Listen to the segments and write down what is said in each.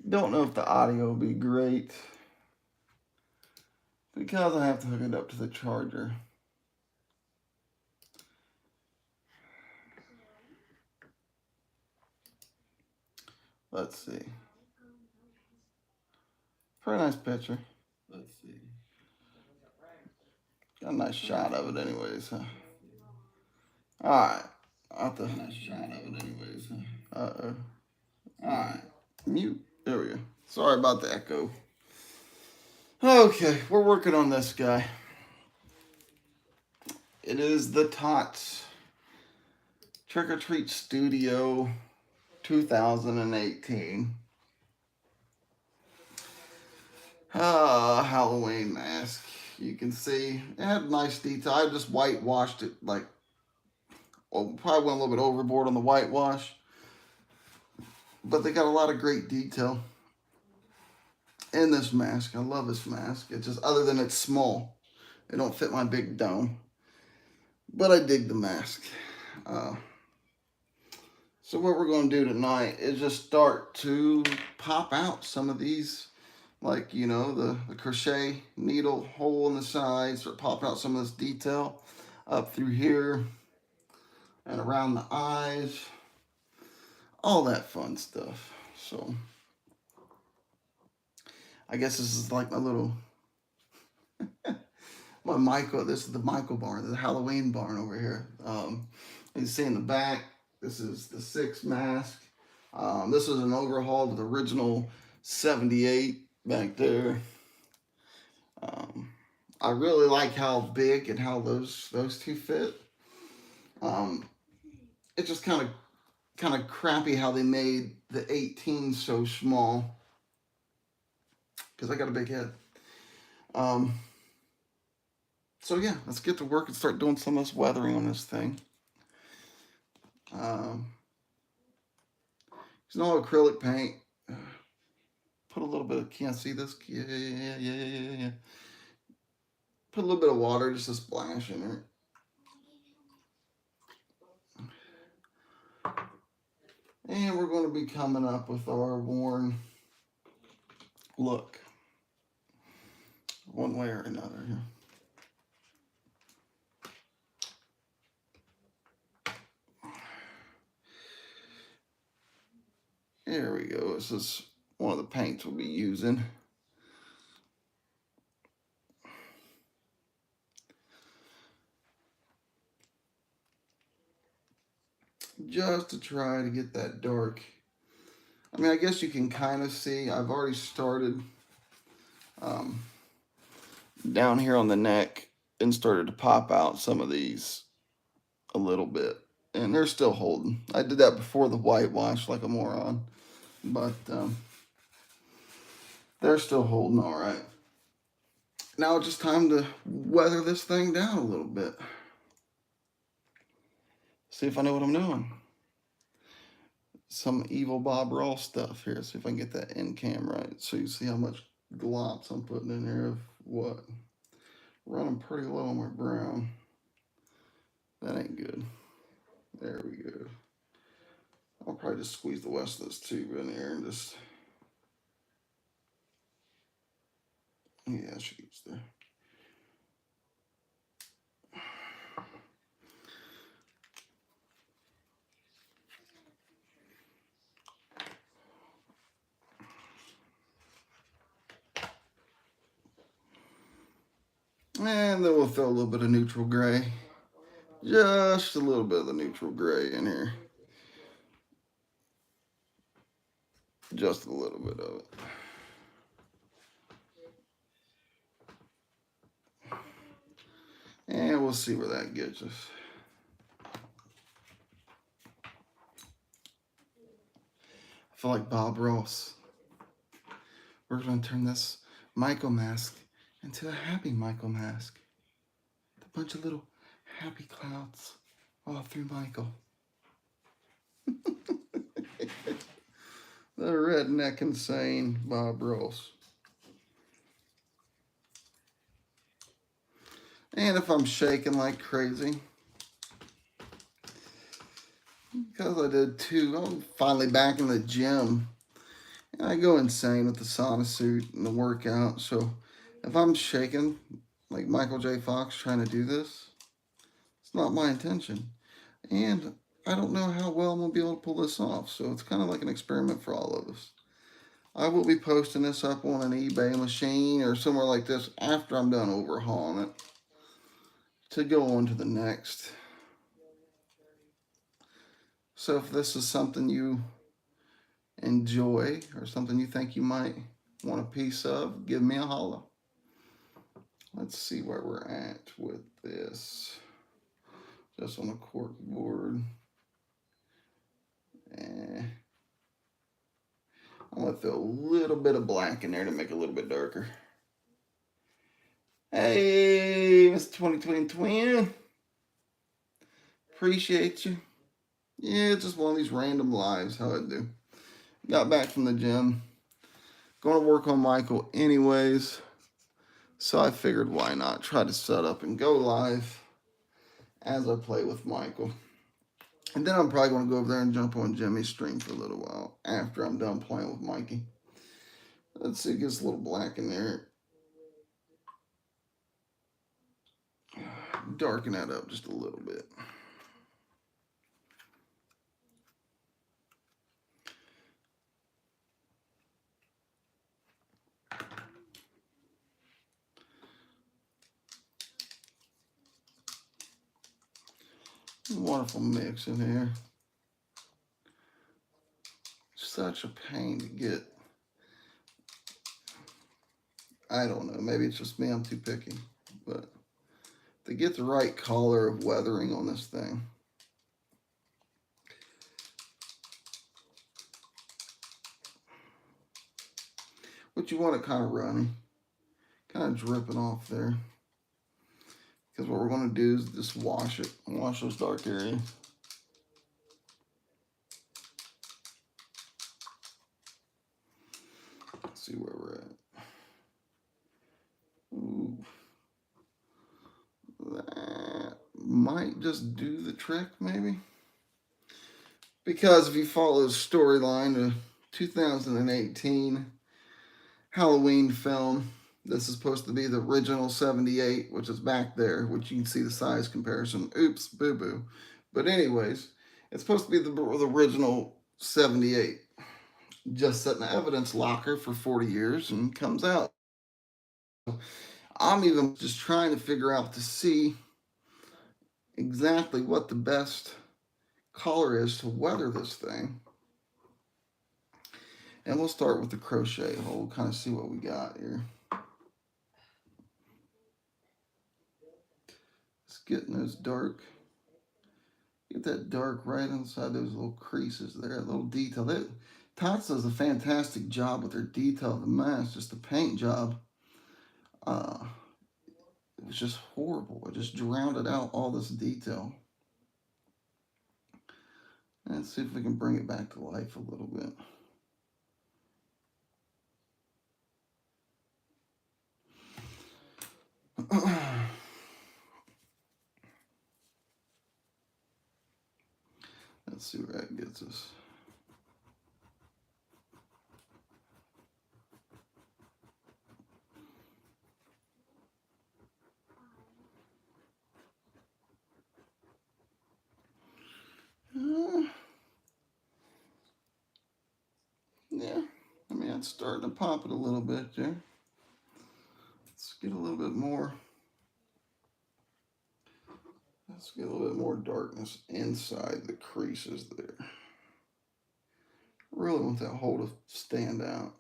Don't know if the audio will be great because I have to hook it up to the charger. Let's see. Pretty nice picture. Let's see. Got a nice shot of it anyways, huh? Alright. I'll have to... Nice shot of it anyways, huh? Uh-oh. Alright. Mute. There we go. Sorry about the echo. Okay, we're working on this guy. It is the TOTS Trick or Treat Studio 2018. Halloween mask. You can see it had nice detail. I just whitewashed it, like, well, probably went a little bit overboard on the whitewash, but they got a lot of great detail in this mask. I love this mask. It's just, other than it's small, it don't fit my big dome, but I dig the mask. So what we're going to do tonight is just start to pop out some of these, like, you know, the crochet needle hole in the side, start popping out some of this detail up through here and around the eyes, all that fun stuff. So I guess this is like my little, this is the Michael barn, the Halloween barn over here. You see in the back, this is the 6 mask. This was an overhaul to the original 78 back there. I really like how big and how those two fit. It's just kind of crappy how they made the 18 so small, because I got a big head. So yeah, let's get to work and start doing some of this weathering on this thing. There's no acrylic paint. Put a little bit of, can't see this? Yeah. Put a little bit of water, just a splash in it. And we're going to be coming up with our worn look, one way or another. Here we go. This is one of the paints we'll be using. Just to try to get that dark. I mean, I guess you can kind of see, I've already started down here on the neck and started to pop out some of these a little bit. And they're still holding. I did that before the whitewash like a moron. But they're still holding all right. Now it's just time to weather this thing down a little bit. See if I know what I'm doing. Some evil Bob Ross stuff here. See if I can get that in cam right. So you see how much glops I'm putting in here of what. Running pretty low on my brown. That ain't good. There we go. I'll probably just squeeze the rest of this tube in here and just, yeah, she gets there. And then we'll throw a little bit of neutral gray. Just a little bit of the neutral gray in here. Just a little bit of it. And we'll see where that gets us. I feel like Bob Ross. We're going to turn this Michael mask into a happy Michael mask. A bunch of little happy clouds all through Michael. The redneck insane Bob Ross. And if I'm shaking like crazy, because I did 2, I'm finally back in the gym. And I go insane with the sauna suit and the workout. So if I'm shaking like Michael J. Fox trying to do this, it's not my intention. And I don't know how well I'm going to be able to pull this off. So it's kind of like an experiment for all of us. I will be posting this up on an eBay machine or somewhere like this after I'm done overhauling it to go on to the next. So if this is something you enjoy or something you think you might want a piece of, give me a holler. Let's see where we're at with this. Just on a cork board. I'm going to throw a little bit of black in there to make it a little bit darker. Hey, Mr. 2020 Twin. Appreciate you. Yeah, it's just one of these random lives, how I do. Got back from the gym. Going to work on Michael anyways. So I figured why not try to set up and go live as I play with Michael. And then I'm probably going to go over there and jump on Jimmy's stream for a little while after I'm done playing with Mikey. Let's see, it gets a little black in there. Darken that up just a little bit. Wonderful mix in here. Such a pain to get. I don't know, maybe it's just me, I'm too picky. But to get the right color of weathering on this thing. But you want it kind of runny, kind of dripping off there. Because what we're going to do is just wash it, wash those dark areas. Let's see where we're at. Ooh. That might just do the trick, maybe. Because if you follow the storyline to 2018 Halloween film, this is supposed to be the original 78, which is back there, which you can see the size comparison. Oops, boo-boo. But anyways, it's supposed to be the original 78. Just set in the evidence locker for 40 years and comes out. I'm even just trying to figure out to see exactly what the best color is to weather this thing. And we'll start with the crochet hole, kind of see what we got here. It's getting those dark. Get that dark right inside those little creases there, that little detail. That TOTS does a fantastic job with their detail of the mask, just the paint job. It was just horrible. It just drowned out all this detail. Let's see if we can bring it back to life a little bit. Let's see where that gets us. Yeah, I mean, it's starting to pop it a little bit there. Let's get a little bit more. Let's get a little bit more darkness inside the creases there. Really want that hole to stand out.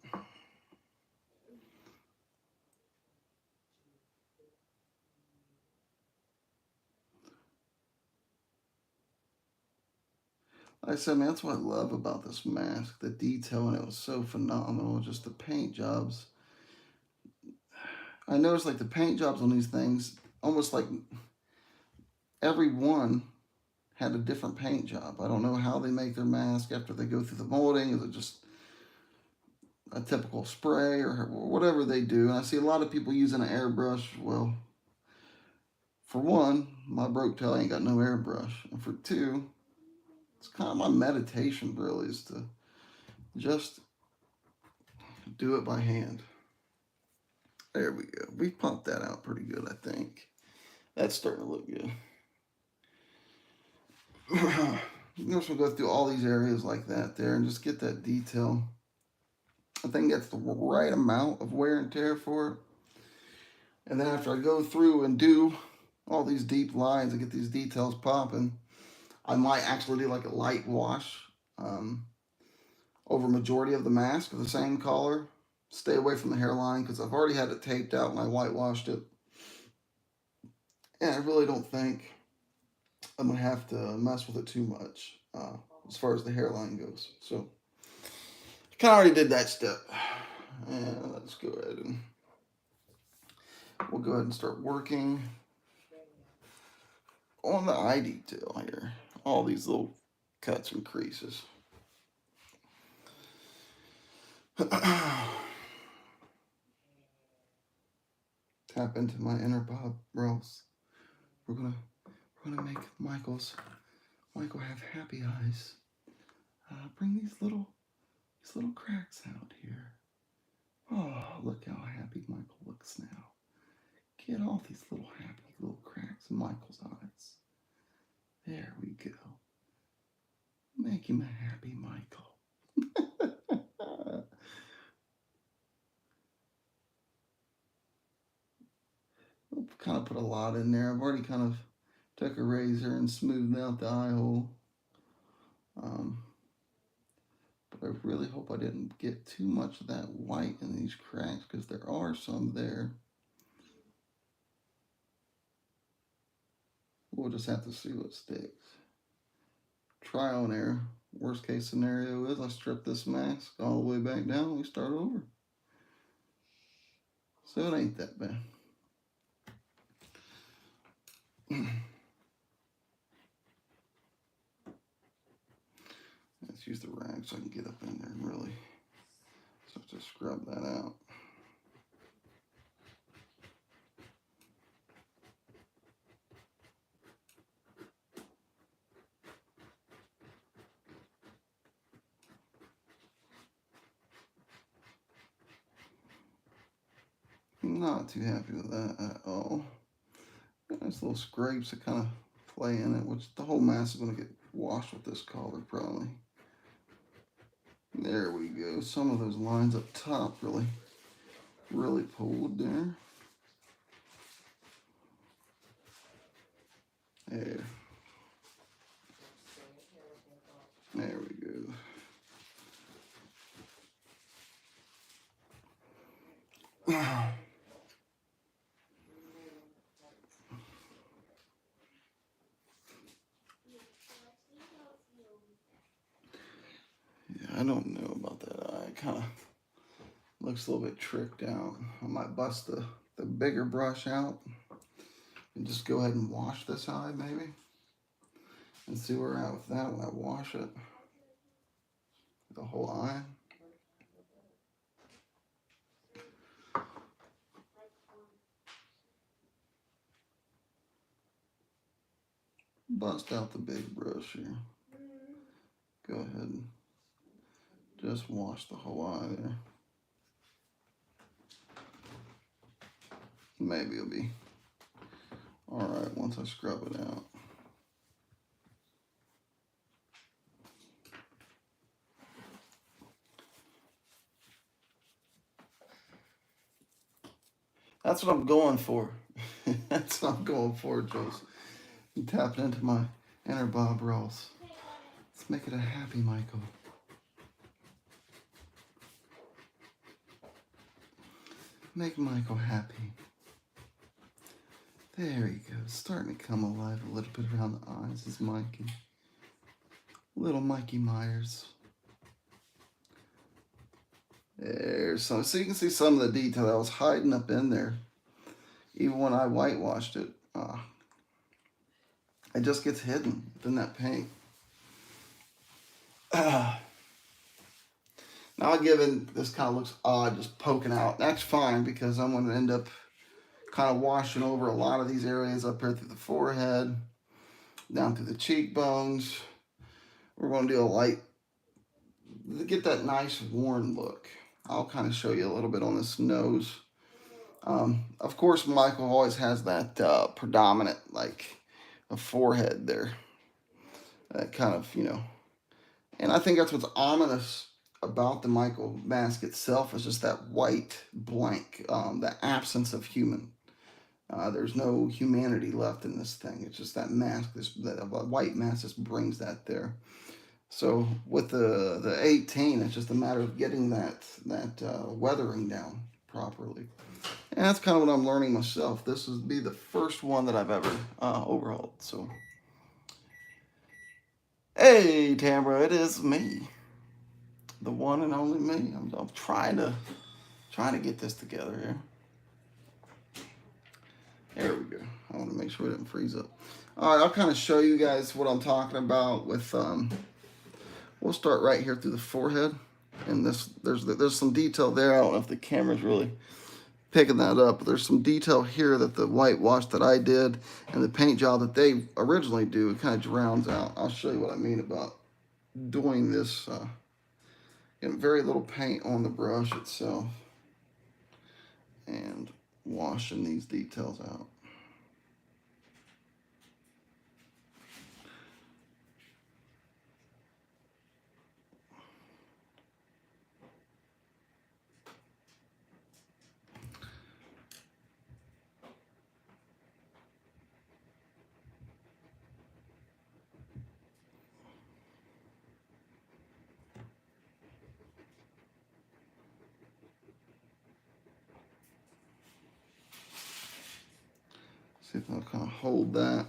Like I said, man, that's what I love about this mask. The detail in it was so phenomenal. Just the paint jobs. I noticed like the paint jobs on these things, almost like every one had a different paint job. I don't know how they make their mask after they go through the molding. Is it just a typical spray or whatever they do? And I see a lot of people using an airbrush. Well, for one, my broke tail ain't got no airbrush. And for two, it's kind of my meditation really is to just do it by hand. There we go. We pumped that out pretty good, I think. That's starting to look good. Notice we'll go through all these areas like that there and just get that detail. I think that's the right amount of wear and tear for it. And then after I go through and do all these deep lines and get these details popping, I might actually do like a light wash over majority of the mask of the same color. Stay away from the hairline because I've already had it taped out when I whitewashed it. And I really don't think I'm going to have to mess with it too much as far as the hairline goes. So I kind of already did that step. And let's go ahead and we'll go ahead and start working on the eye detail here. All these little cuts and creases. Tap into my inner Bob Ross. We're gonna make Michael have happy eyes. Bring these little cracks out here. Oh, look how happy Michael looks now. Get all these little happy little cracks in Michael's eyes. There we go. Make him a happy Michael. I've kind of put a lot in there. I've already kind of took a razor and smoothed out the eye hole. But I really hope I didn't get too much of that white in these cracks because there are some there. We'll just have to see what sticks. Trial and error. Worst case scenario is I strip this mask all the way back down and we start over. So it ain't that bad. Let's use the rag so I can get up in there and really start to scrub that out. I'm not too happy with that at all. Nice little scrapes that kind of play in it, which the whole mask is going to get washed with this color probably. There we go. Some of those lines up top really pulled there. There. There we go. I don't know about that eye. It kind of looks a little bit tricked out. I might bust the bigger brush out and just go ahead and wash this eye maybe and see where we're at with that when I wash it. The whole eye. Bust out the big brush here. Go ahead and just wash the whole eye there. Maybe it'll be alright once I scrub it out. That's what I'm going for. That's what I'm going for, Jules. I'm tapping into my inner Bob Ross. Let's make it a happy Michael. Make Michael happy. There he goes. Starting to come alive a little bit around the eyes is Mikey. Little Mikey Myers. There's some. So you can see some of the detail that was hiding up in there. Even when I whitewashed it. It just gets hidden within that paint. Now, given this kind of looks odd, just poking out. That's fine because I'm going to end up kind of washing over a lot of these areas up here through the forehead, down through the cheekbones. We're going to do a light, get that nice worn look. I'll kind of show you a little bit on this nose. Of course, Michael always has that predominant, like, a forehead there. That kind of, and I think that's what's ominous about the Michael mask itself is just that white blank, the absence of human. There's no humanity left in this thing. It's just that mask, that white mask just brings that there. So with the 18, it's just a matter of getting that weathering down properly. And that's kind of what I'm learning myself. This would be the first one that I've ever overhauled. So, hey, Tamara, it is me, the one and only me. I'm trying to get this together here. There we go. I want to make sure it didn't freeze up. All right, I'll kind of show you guys what I'm talking about with. We'll start right here through the forehead, and there's some detail there. I don't know if the camera's really picking that up, but there's some detail here that the whitewash that I did and the paint job that they originally do, it kind of drowns out. I'll show you what I mean about doing this. Getting very little paint on the brush itself and washing these details out. See if I'll kind of hold that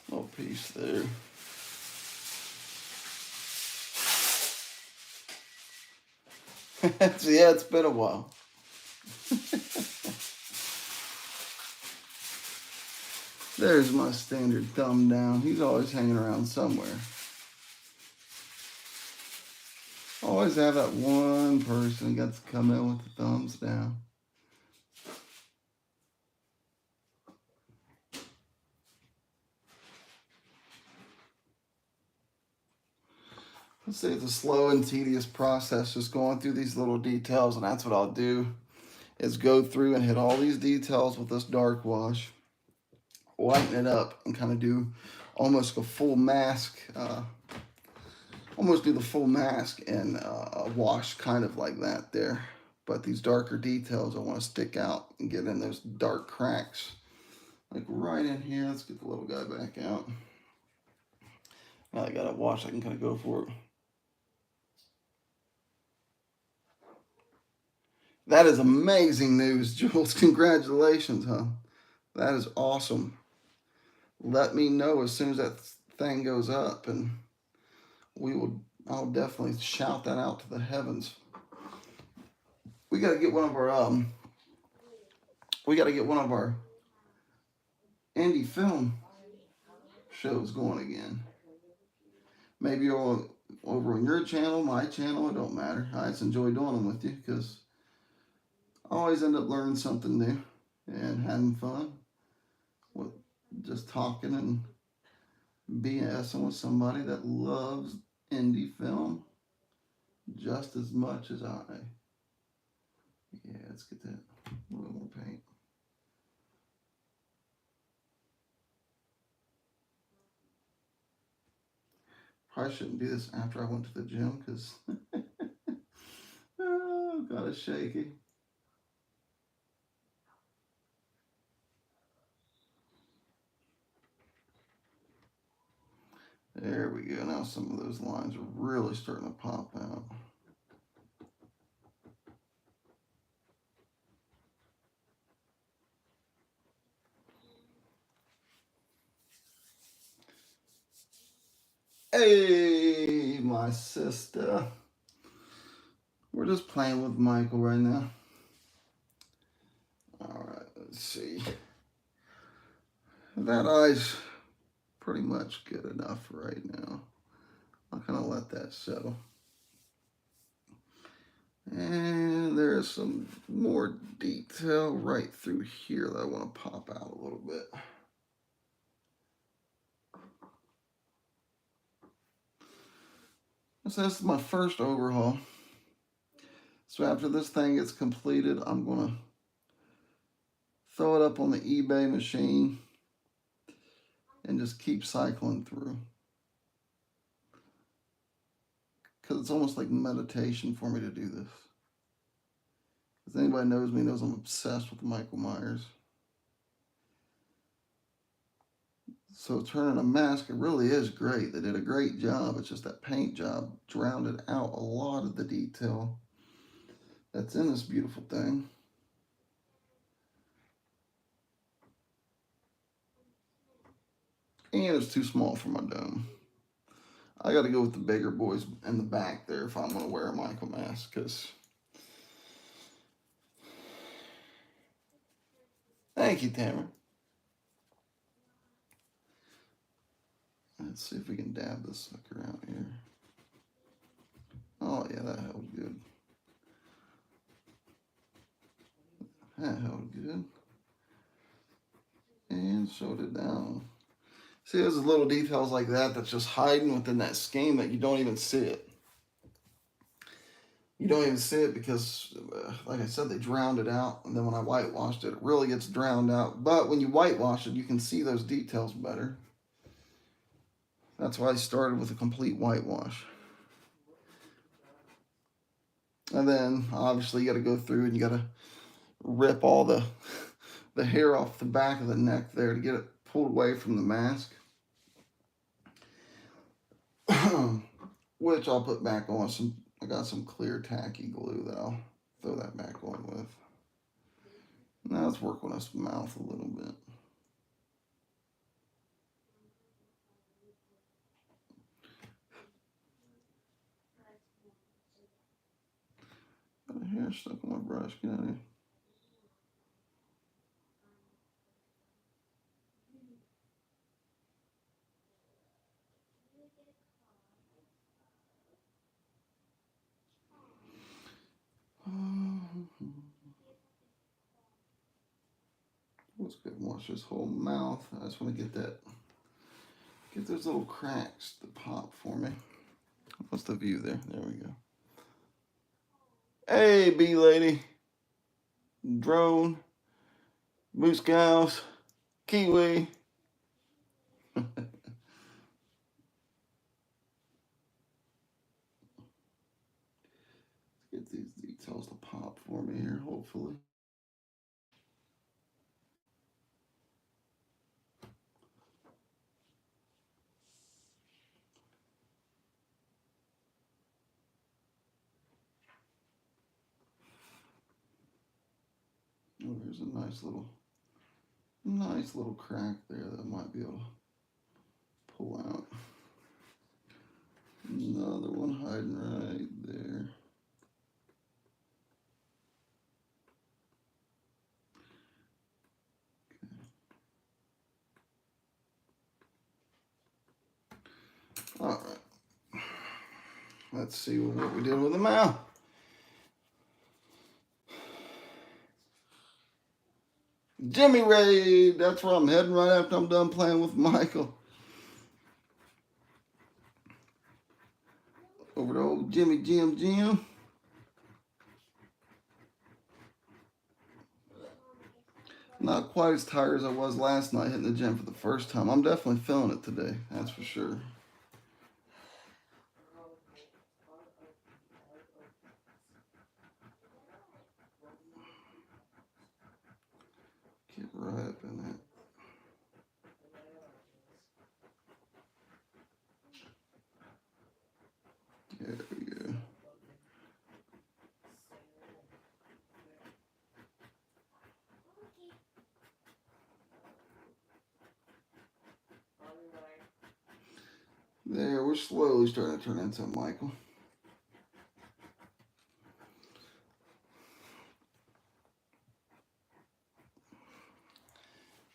little piece there. Yeah, it's been a while. There's my standard thumb down. He's always hanging around somewhere. Always have that one person that gets to come in with the thumbs down. Let's say it's a slow and tedious process, just going through these little details, and that's what I'll do, is go through and hit all these details with this dark wash, lighten it up, and kind of do almost a full mask, almost do the full mask and a wash kind of like that there. But these darker details I want to stick out and get in those dark cracks. Like right in here. Let's get the little guy back out. Now I got a wash, I can kind of go for it. That is amazing news, Jules. Congratulations, huh? That is awesome. Let me know as soon as that thing goes up, and I'll definitely shout that out to the heavens. We got to get one of our indie film shows going again. Maybe over on your channel, my channel, it don't matter. I just enjoy doing them with you because I always end up learning something new and having fun with just talking and BSing with somebody that loves indie film just as much as I. Yeah, let's get that a little more paint. Probably shouldn't do this after I went to the gym because oh, got it shaky. There we go. Now some of those lines are really starting to pop out. Hey, my sister. We're just playing with Michael right now. All right, let's see. That eye's pretty much good enough right now. I'll kind of let that settle. And there's some more detail right through here that I want to pop out a little bit. So this is my first overhaul. So after this thing gets completed, I'm going to throw it up on the eBay machine and just keep cycling through. Because it's almost like meditation for me to do this. If anybody knows me knows I'm obsessed with Michael Myers. So turning a mask, it really is great. They did a great job. It's just that paint job drowned out a lot of the detail that's in this beautiful thing. And it's too small for my dome. I got to go with the bigger boys in the back there if I'm going to wear a Michael mask. Because thank you, Tamara. Let's see if we can dab this sucker out here. Oh, yeah, that held good. That held good. And showed it down. See, there's little details like that that's just hiding within that scheme that you don't even see it. You don't even see it because, like I said, they drowned it out. And then when I whitewashed it, it really gets drowned out. But when you whitewash it, you can see those details better. That's why I started with a complete whitewash. And then, obviously, you got to go through and you got to rip all the hair off the back of the neck there to get it pulled away from the mask. Which I'll put back on some. I got some clear tacky glue that I'll throw that back on with. Now let's work on his mouth a little bit. Got a hair stuck on my brush. Get out of here. Let's go wash his whole mouth. I just want to get those little cracks to pop for me. What's the view there? There we go. Hey, bee lady, drone, moose cows, kiwi. Get these details to pop for me here, hopefully. Oh, there's a nice little crack there that I might be able to pull out. Another one hiding right there. Okay. All right. Let's see what we did with the mouth. Jimmy Raid, that's where I'm heading right after I'm done playing with Michael. Over to old Jimmy Jim. Not quite as tired as I was last night hitting the gym for the first time. I'm definitely feeling it today, that's for sure. Get right up in that. There we go. There, we're slowly starting to turn into Michael.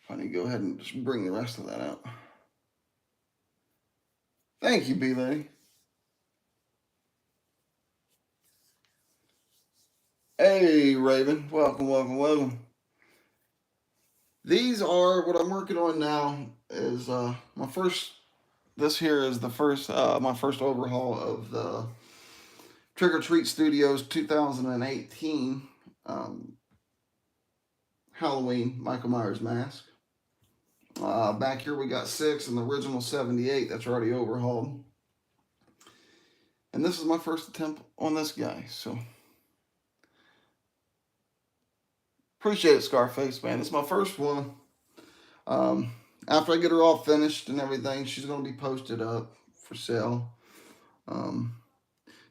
I need to go ahead and just bring the rest of that out. Thank you, B-Lady. Hey, Raven. Welcome. These are what I'm working on now. Is this here is the first my first overhaul of the Trick or Treat Studios 2018 Halloween Michael Myers mask. Back here we got 6 and the original 78 that's already overhauled. And this is my first attempt on this guy, so appreciate it, Scarface, man. It's my first one. After I get her all finished and everything, she's going to be posted up for sale.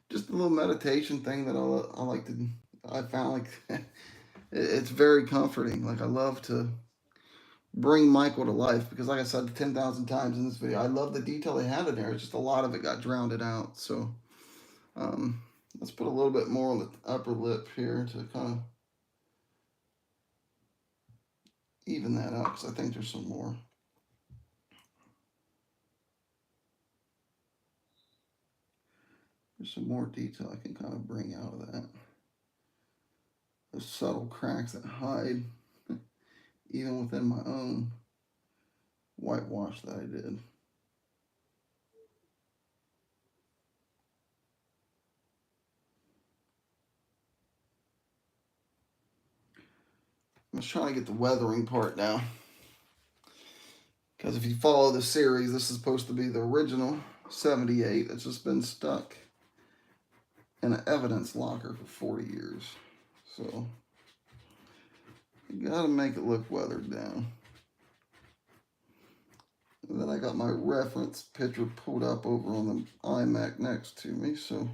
Just a little meditation thing that I like to, I found like it's very comforting. Like I love to bring Michael to life because like I said 10,000 times in this video, I love the detail they had in there. It's just a lot of it got drowned out. So let's put a little bit more on the upper lip here to kind of even that out because I think there's some more. There's some more detail I can kind of bring out of that. Those subtle cracks that hide even within my own whitewash that I did. I'm just trying to get the weathering part now. Because if you follow the series, this is supposed to be the original 78 that's just been stuck in an evidence locker for 40 years. So, you gotta make it look weathered down. And then I got my reference picture pulled up over on the iMac next to me, so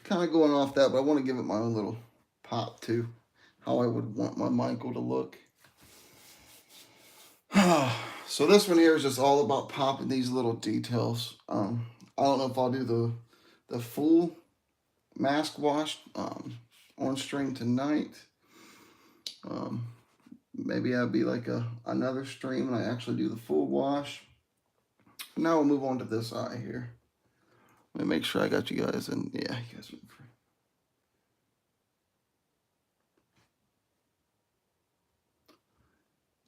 kind of going off that, but I want to give it my own little pop too, how I would want my Michael to look. So this one here is just all about popping these little details. I don't know if I'll do the full mask wash on stream tonight. Maybe I'll be like another stream and I actually do the full wash. Now we'll move on to this eye here. Let me make sure I got you guys in. Yeah, you guys are in free.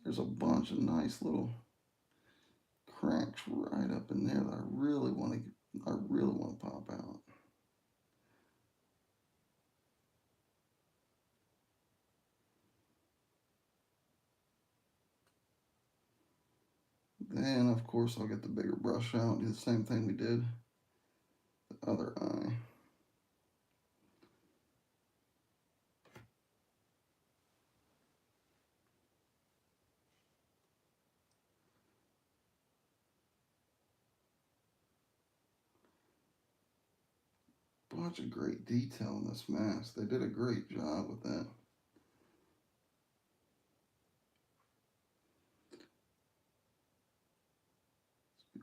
There's a bunch of nice little cracks right up in there that I really want to pop out. Then of course I'll get the bigger brush out and do the same thing we did the other eye. Bunch of great detail in this mask. They did a great job with that.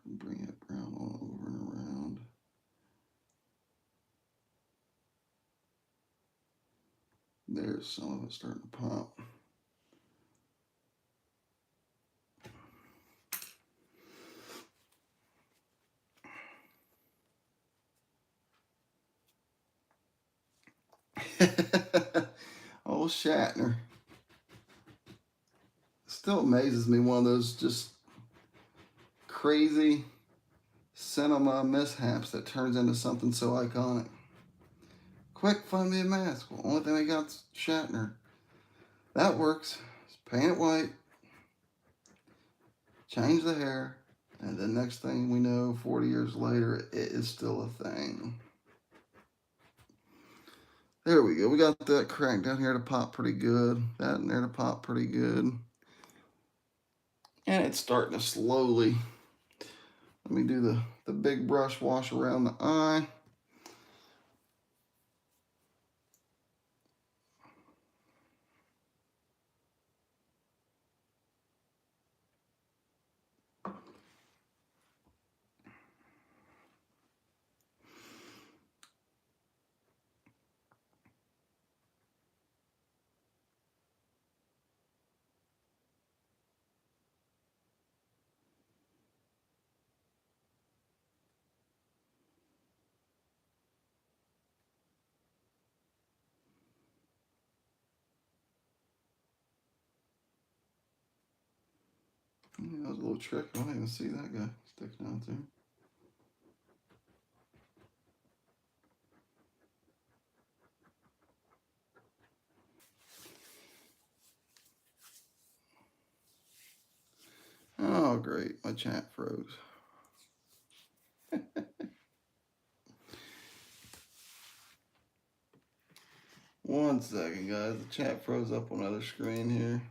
Bring it brown all over and around. There's some of it starting to pop. Old Shatner. Still amazes me, one of those just crazy cinema mishaps that turns into something so iconic. Quick, find me a mask. Well, only thing I got's Shatner. That works. Just paint it white, change the hair, and the next thing we know, 40 years later, it is still a thing. There we go. We got that crack down here to pop pretty good. That in there to pop pretty good. And it's starting to slowly. Let me do the big brush wash around the eye. Yeah, that was a little trick. I didn't even see that guy sticking out there. great. My chat froze. One second, guys. The chat froze up on the other screen here.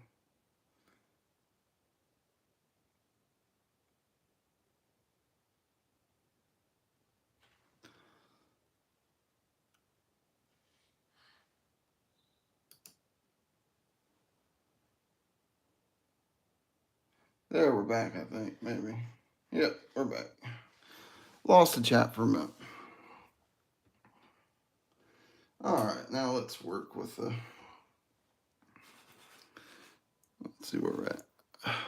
There, we're back, I think, maybe. Yep, we're back. Lost the chat for a minute. Alright, now let's work with the... Let's see where we're at.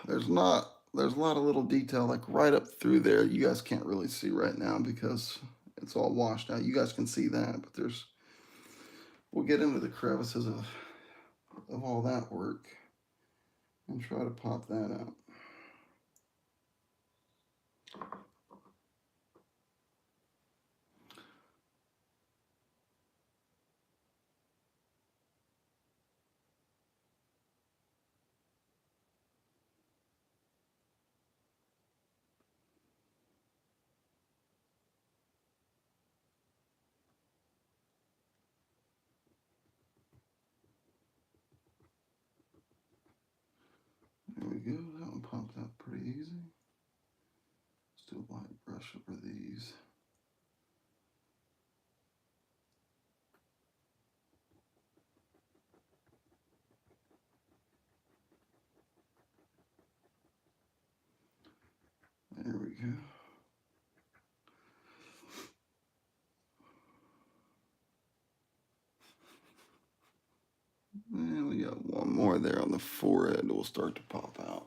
There's a lot of little detail, like right up through there. You guys can't really see right now because it's all washed out. You guys can see that, but there's... We'll get into the crevices of all that work and try to pop that out. There we go. That one popped out pretty easy. Let's do a light brush over these. There we go. And we got one more there on the forehead that will start to pop out.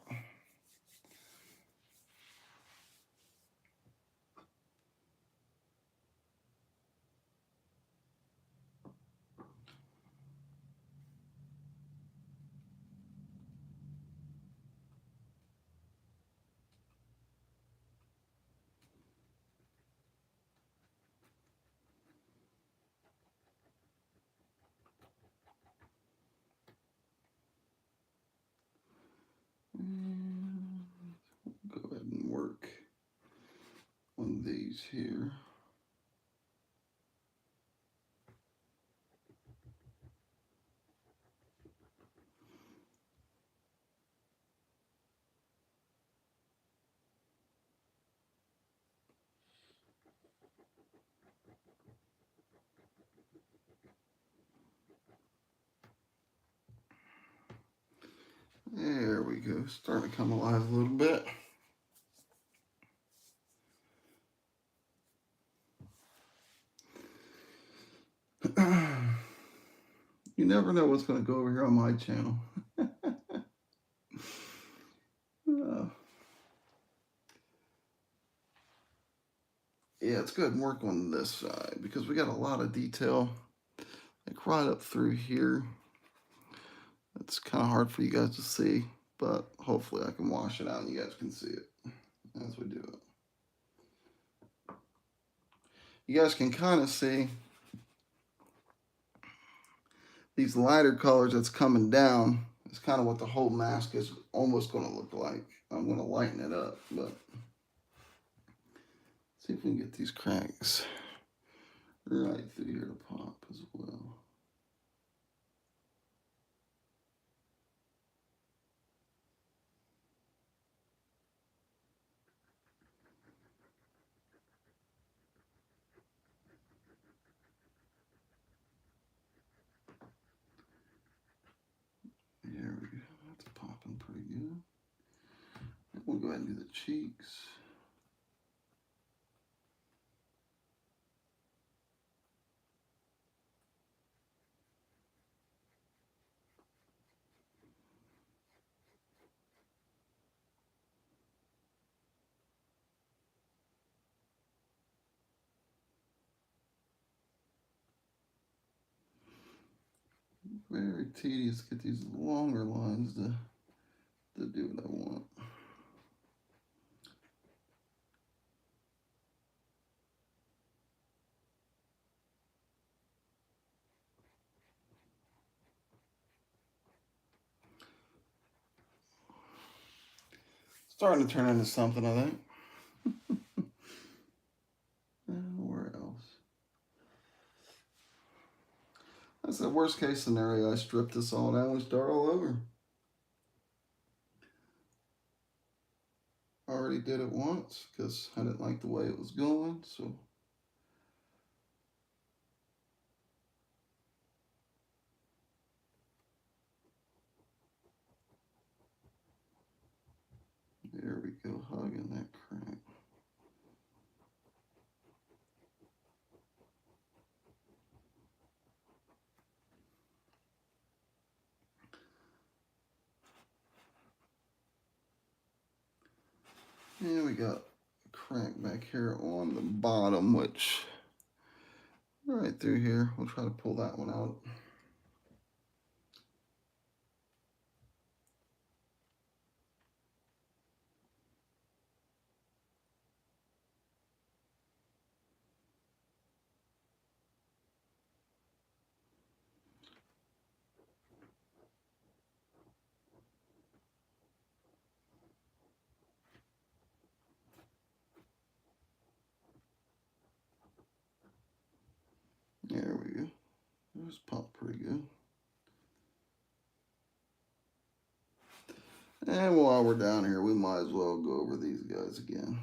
And go ahead and work on these here. There we go. Starting to come alive a little bit. You never know what's going to go over here on my channel. Yeah, it's good and work on this side because we got a lot of detail like right up through here. It's kind of hard for you guys to see, but hopefully I can wash it out and you guys can see it as we do it. You guys can kind of see these lighter colors that's coming down. It's kind of what the whole mask is almost going to look like. I'm going to lighten it up, but see if we can get these cracks right through here to pop as well. There we go. That's popping pretty good. We'll go ahead and do the cheeks. Very tedious to get these longer lines to do what I want. Starting to turn into something, I think. Where else? That's the worst case scenario. I strip this all down and start all over. I already did it once because I didn't like the way it was going, so. There we go, hugging that crack. And we got a crack back here on the bottom, which right through here. We'll try to pull that one out. There we go. It was popped pretty good. And while we're down here, we might as well go over these guys again.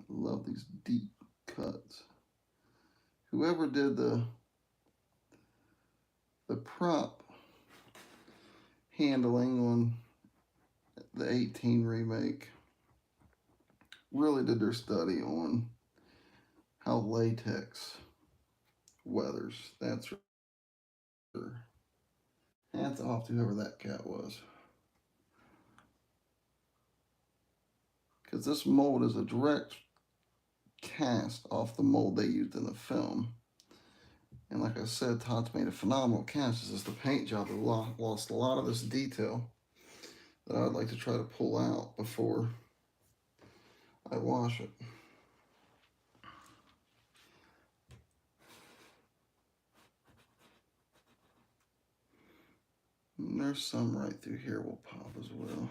I love these deep cuts. Whoever did the prop handling on the 18 remake really did their study on how latex weathers. That's sure. Hats off to whoever that cat was. Because this mold is a direct cast off the mold they used in the film. And like I said, TOTS made a phenomenal cast. It's just the paint job that lost a lot of this detail that I'd like to try to pull out before I wash it. And there's some right through here will pop as well.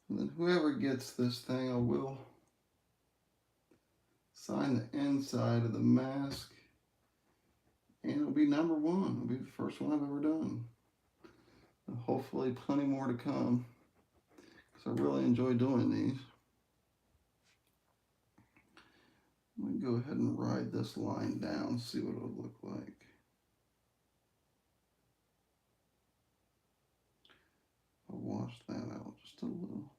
And then whoever gets this thing, I will sign the inside of the mask. And it'll be number one. It'll be the first one I've ever done. And hopefully plenty more to come. Because I really enjoy doing these. Let me go ahead and ride this line down, see what it'll look like. I'll wash that out just a little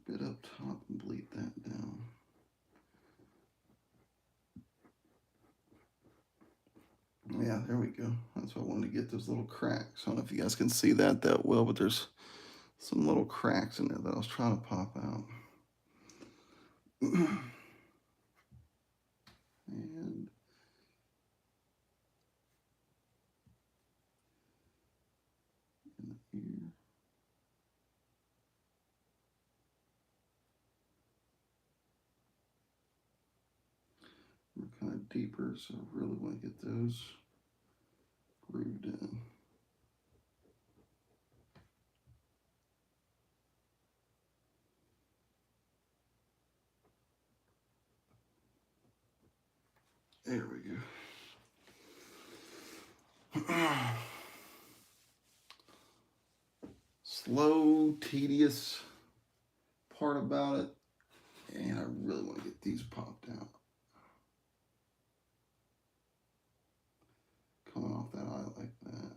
bit up top and bleed that down. Yeah, there we go. That's what I wanted to get, those little cracks. I don't know if you guys can see that well, but there's some little cracks in there that I was trying to pop out. And in the ear. They're kind of deeper, so I really want to get those grooved in. There we go. slow, tedious part about it. And I really want to get these popped out. Coming off that eye like that.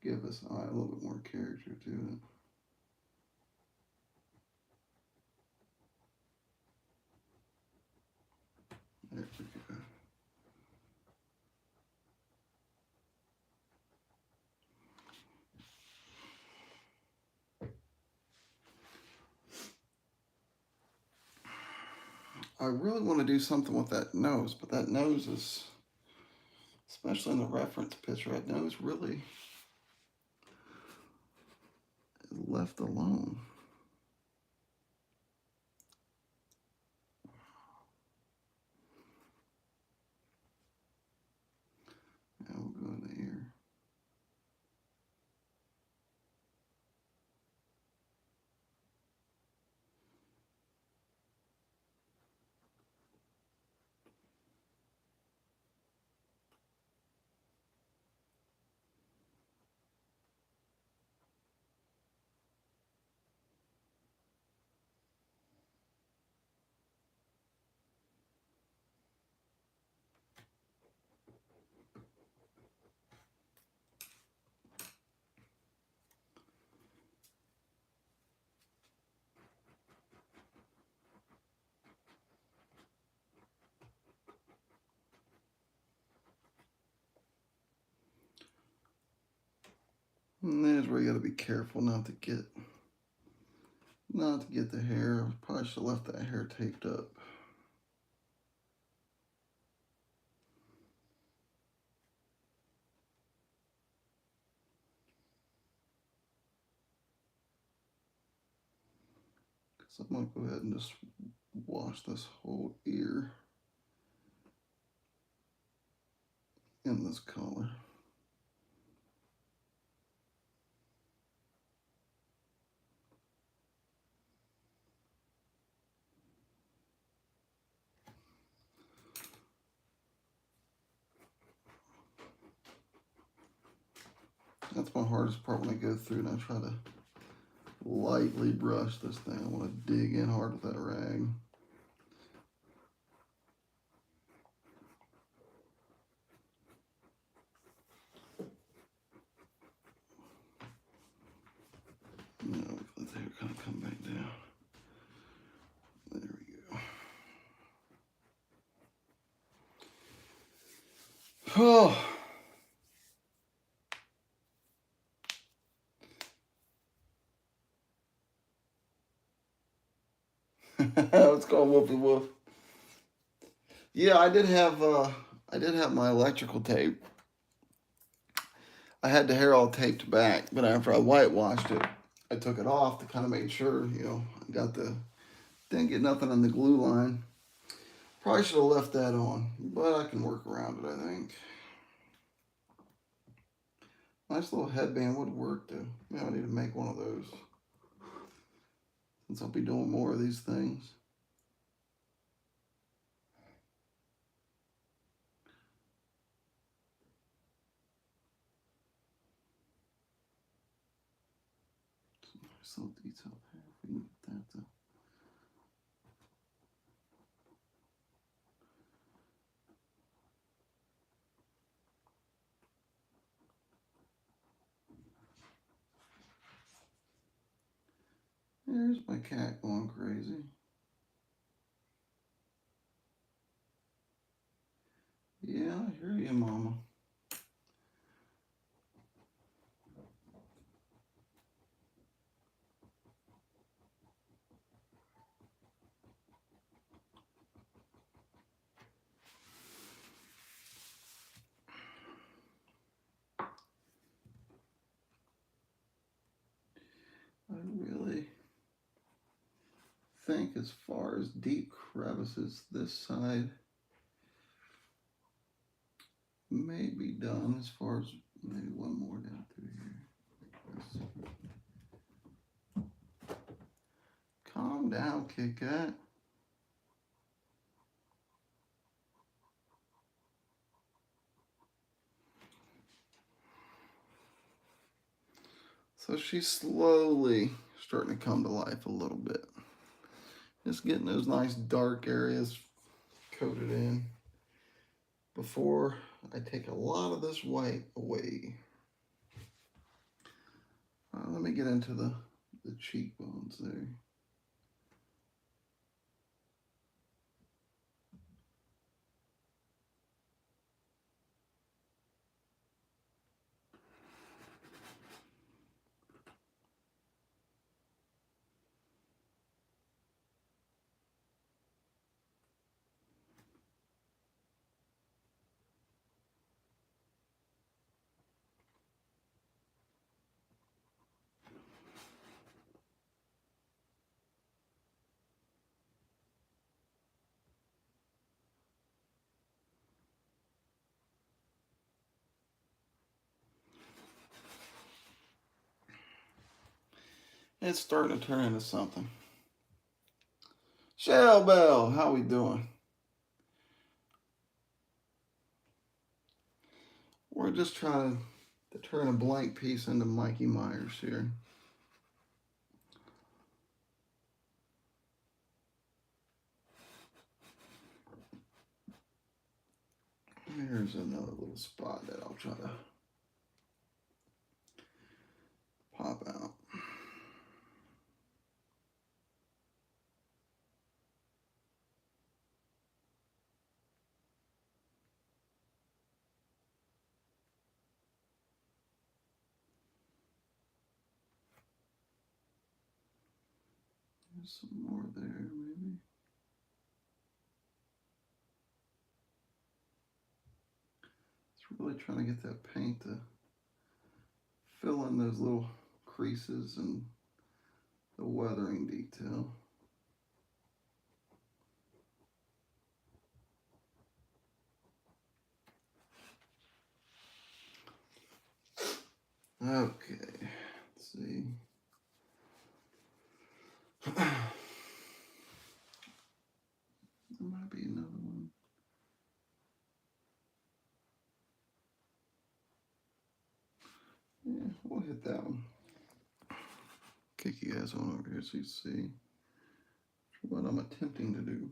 Give this eye a little bit more character to it. There we go. I really want to do something with that nose, but that nose is, especially in the reference picture, that nose really is left alone. Now we'll go to the ear. And there's where you got to be careful not to get the hair. Probably should have left that hair taped up. So I'm going to go ahead and just wash this whole ear in this color. That's my hardest part when I go through and I try to lightly brush this thing. I want to dig in hard with that rag. Now let the hair kind of come back down. There we go. Oh. It's called Woofy Woof. Yeah, I did have my electrical tape. I had the hair all taped back, but after I whitewashed it, I took it off to kind of make sure, I didn't get nothing on the glue line. Probably should have left that on, but I can work around it, I think. Nice little headband would work too. I need to make one of those, since I'll be doing more of these things. Nice little detail there. If we can get that to... There's my cat going crazy. Yeah, I hear you, Mama. I really think as far as deep crevices, this side may be done. As far as maybe one more down through here. Calm down, Kit Kat. So she's slowly starting to come to life a little bit. Just getting those nice dark areas coated in before I take a lot of this white away. Let me get into the cheekbones there. It's starting to turn into something. Shell Bell, how we doing? We're just trying to turn a blank piece into Mikey Myers here. Here's another little spot that I'll try to pop out. There's some more there, maybe. It's really trying to get that paint to fill in those little creases and the weathering detail. Okay, let's see. There might be another one. Yeah, we'll hit that one. Kick you guys on over here so you see what I'm attempting to do.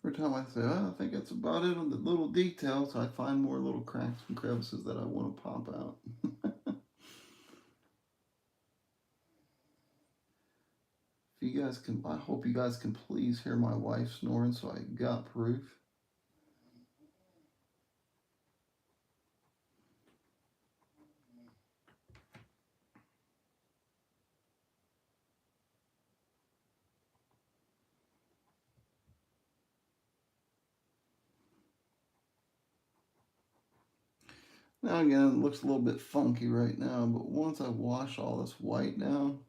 Every time I say, oh, I think that's about it on the little details, I find more little cracks and crevices that I want to pop out. If you guys can, I hope you guys can please hear my wife snoring so I got proof. Now again, it looks a little bit funky right now, but once I wash all this white down,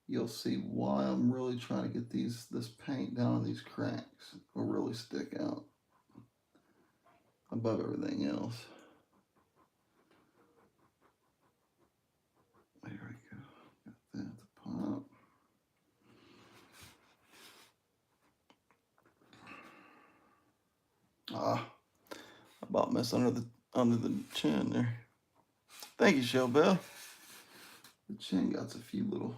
you'll see why I'm really trying to get this paint down. These cracks will really stick out above everything else. There we go. Got that to pop. Ah, about missed under the chin there. Thank you, Shell Bell. The chin got a few little.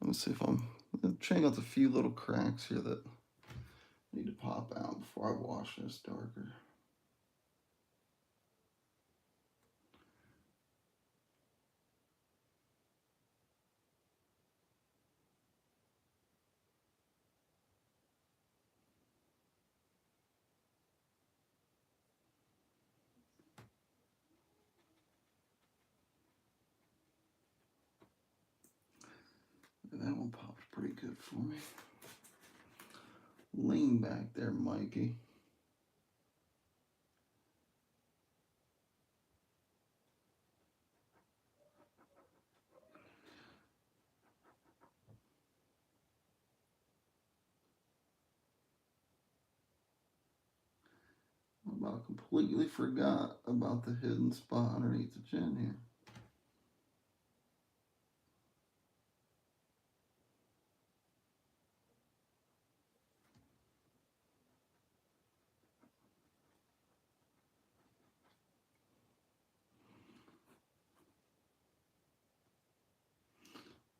Let me see if the chin got a few little cracks here that need to pop out before I wash this darker. pretty good for me. Lean back there, Mikey. I completely forgot about the hidden spot underneath the chin here.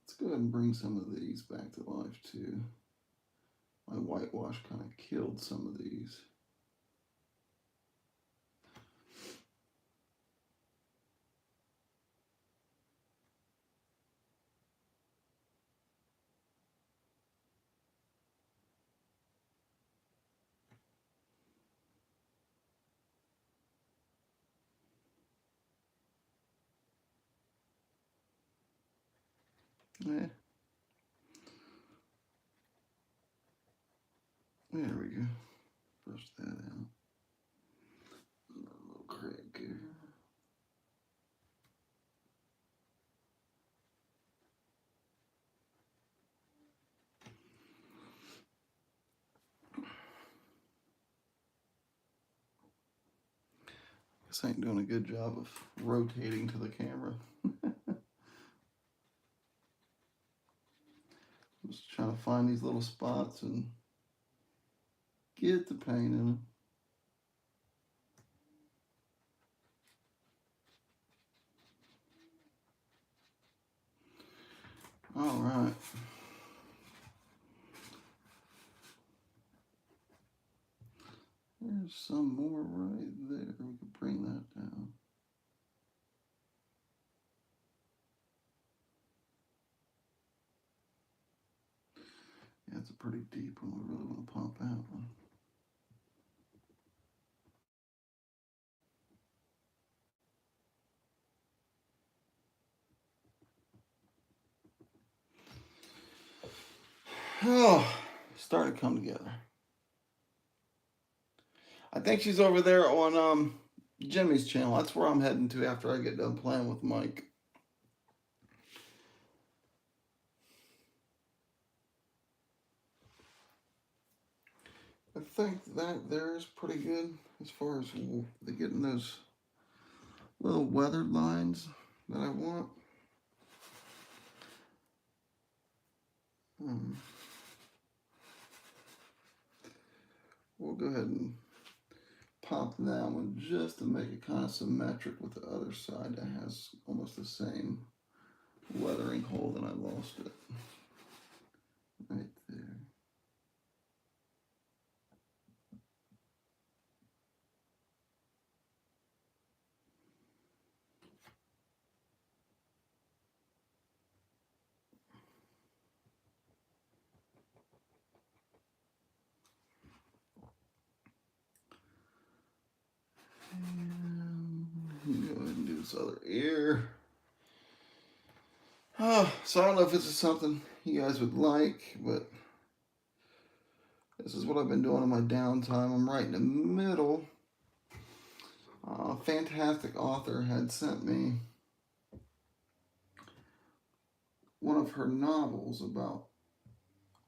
Let's go ahead and bring some of these back to life too. My whitewash kind of killed some of these. Yeah. There we go. Brush that out. A little crack here. Guess I ain't doing a good job of rotating to the camera. I'm just trying to find these little spots and get the paint in them. All right. There's some more right there. We could bring that down. Yeah, it's a pretty deep one. We really want to pop that one. Oh, starting to come together. I think she's over there on Jimmy's channel. That's where I'm heading to after I get done playing with Mike. I think that there is pretty good as far as getting those little weathered lines that I want. We'll go ahead and pop that one just to make it kind of symmetric with the other side that has almost the same weathering hole, and I lost it right there. And go ahead and do this other ear. So I don't know if this is something you guys would like, but this is what I've been doing in my downtime. I'm right in the middle. A fantastic author had sent me one of her novels about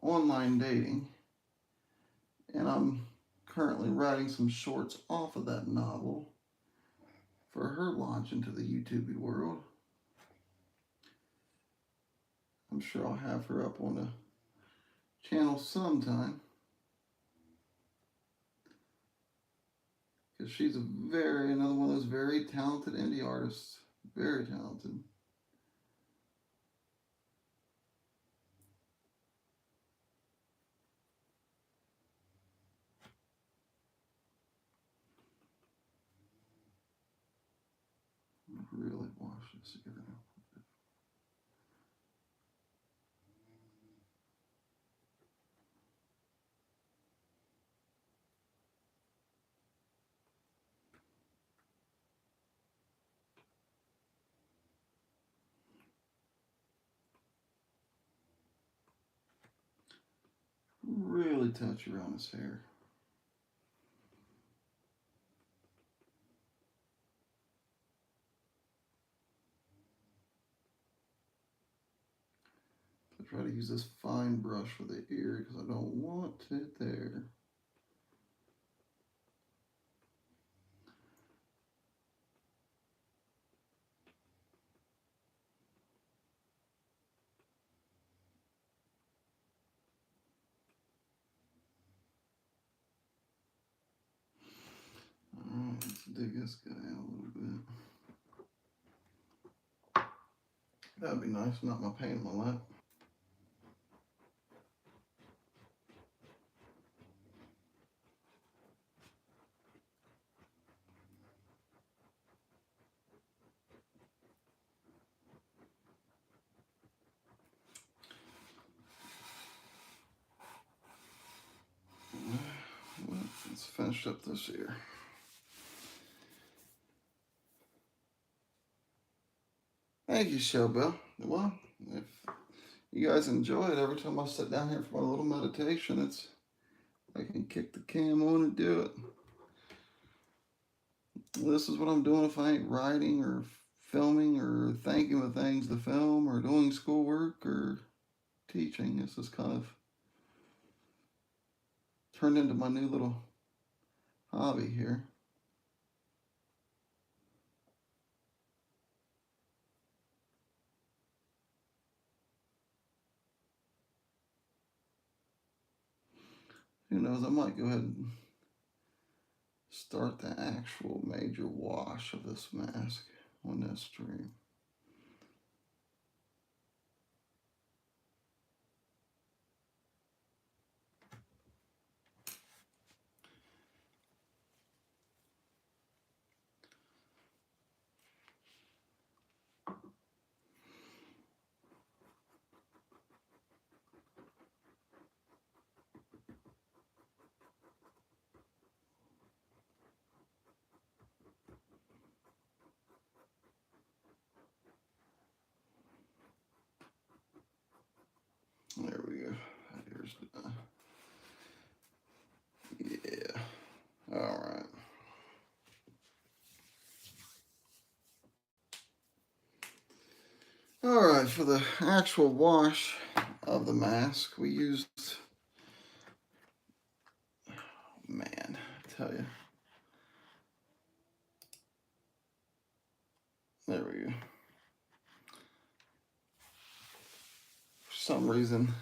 online dating, and I'm currently writing some shorts off of that novel for her launch into the YouTube world. I'm sure I'll have her up on the channel sometime, because she's another one of those very talented indie artists. Very talented. Really wash this together. really touch around his hair. I try to use this fine brush for the ear because I don't want it there. Alright, let's dig this guy out a little bit. That'd be nice, not my pain in my lap. Well, let's finish up this ear. Thank you, Showbill. Well, if you guys enjoy it, every time I sit down here for my little meditation, I can kick the cam on and do it. This is what I'm doing if I ain't writing or filming or thinking of things to film or doing schoolwork or teaching. This is kind of turned into my new little hobby here. Who knows, I might go ahead and start the actual major wash of this mask on this stream. There we go. Here's yeah. All right. All right, for the actual wash of the mask, we used, man, I tell you. There we go. For some reason,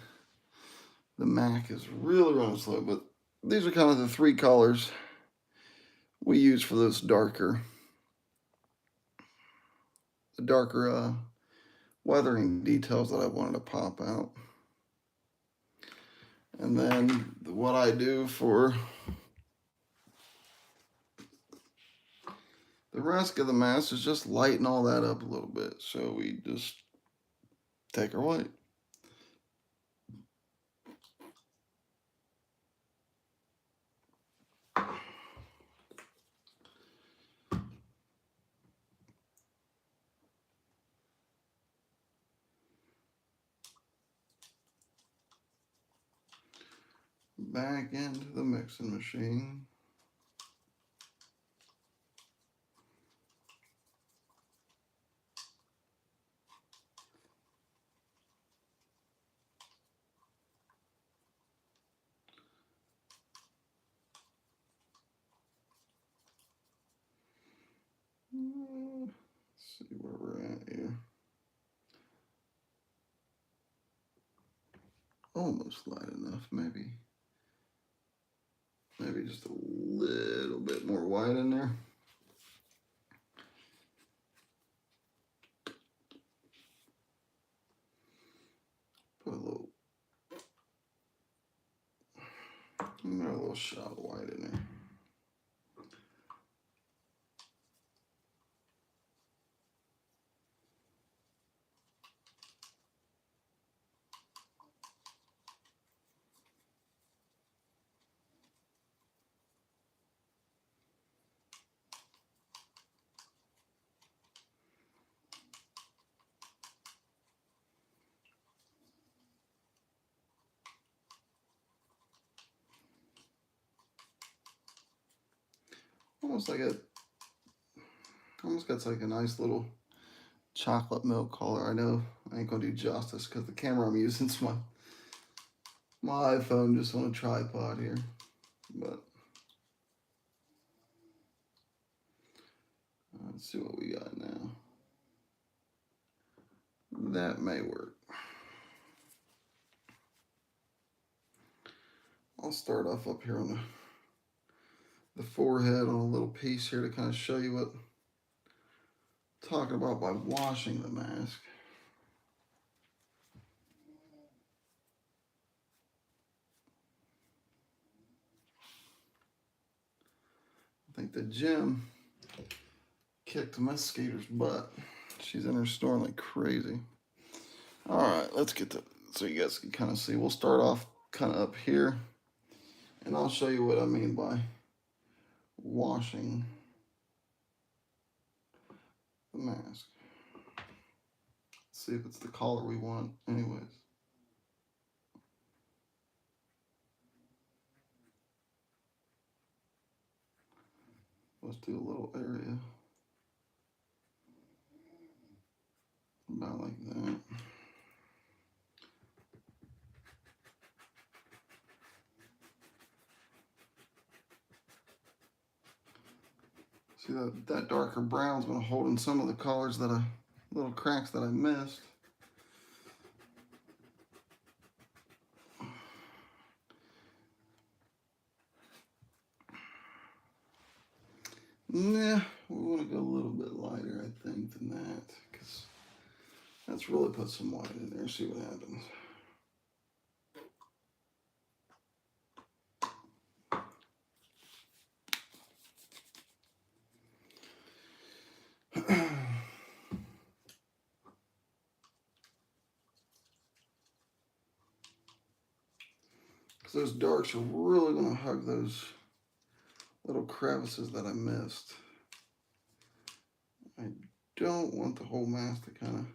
the Mac is really running slow, but these are kind of the three colors we use for those darker weathering details that I wanted to pop out. And then what I do for the rest of the mask is just lighten all that up a little bit. So we just take our white. Back into the mixing machine. Let's see where we're at here. Almost light enough, maybe just a little bit more white in there. Put a little shot of white in there. almost like a, almost got like a nice little chocolate milk color. I know I ain't gonna do justice because the camera I'm using is my iPhone just on a tripod here, but let's see what we got now. That may work. I'll start off up here on the forehead on a little piece here to kind of show you what I'm talking about by washing the mask. I think the gym kicked my skater's butt. She's in her store like crazy. All right, let's get to, so you guys can kind of see. We'll start off kind of up here, and I'll show you what I mean by washing the mask. See if it's the color we want anyways. Let's do a little area. About like that. See that darker brown's gonna hold in some of the colors that little cracks that I missed. Nah, we want to go a little bit lighter, I think, than that, because let's really put some white in there, see what happens. Because those darks are really going to hug those little crevices that I missed. I don't want the whole mask to kind of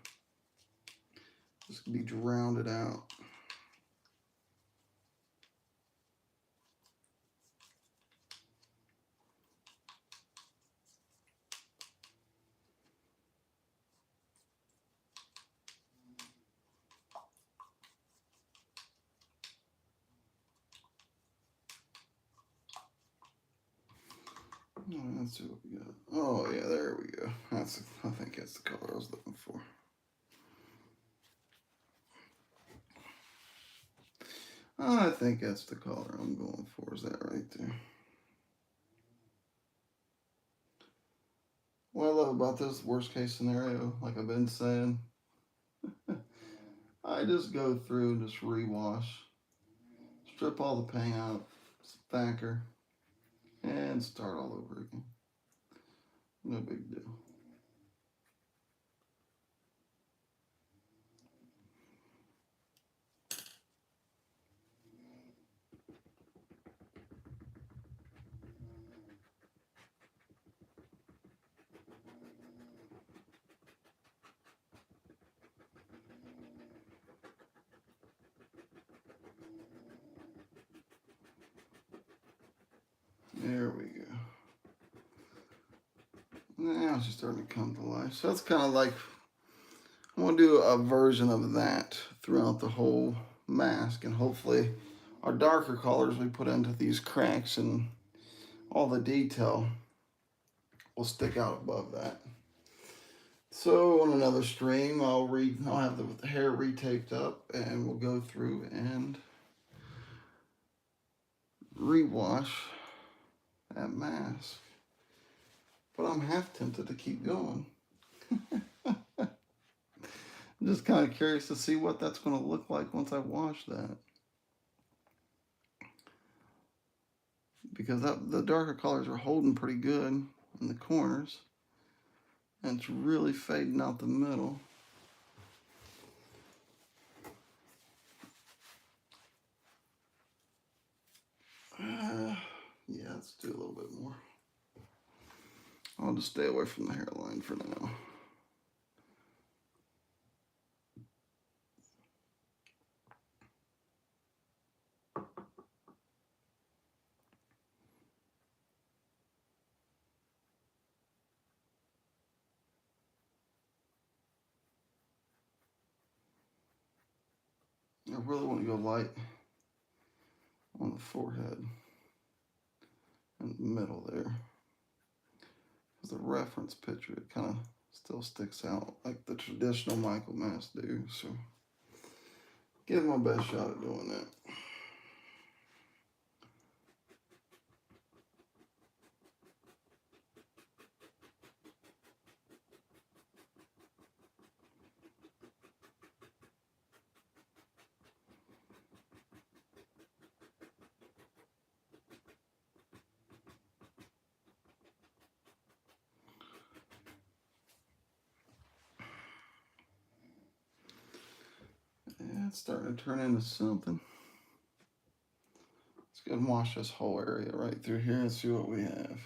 just be drowned out. Let's see what we got. Oh yeah, there we go. I think that's the color I was looking for. I think that's the color I'm going for. Is that right there? What I love about this worst case scenario, like I've been saying, I just go through and just rewash, strip all the paint out, spacker, and start all over again. No big deal. There we go. Now she's starting to come to life. So that's kind of like, I want to do a version of that throughout the whole mask, and hopefully our darker colors we put into these cracks and all the detail will stick out above that. So on another stream, I'll have the hair retaped up, and we'll go through and rewash that mask. But I'm half tempted to keep going. I'm just kind of curious to see what that's going to look like once I wash that. Because the darker colors are holding pretty good in the corners. And it's really fading out the middle. Yeah, let's do a little bit more. I'll just stay away from the hairline for now. I really want to go light on the forehead in the middle there. Because the reference picture, it kind of still sticks out like the traditional Michael masks do. So give my best shot at doing that. Yeah, it's starting to turn into something. Let's go and wash this whole area right through here and see what we have.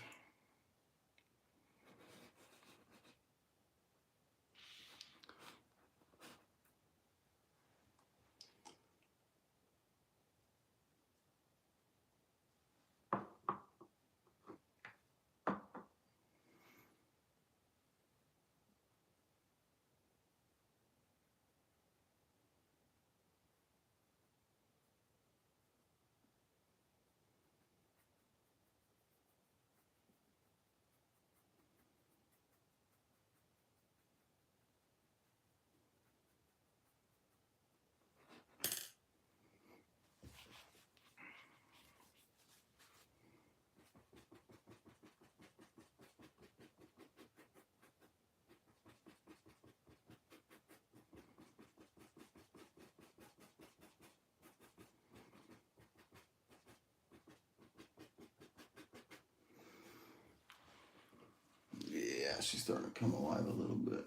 Yeah, she's starting to come alive a little bit.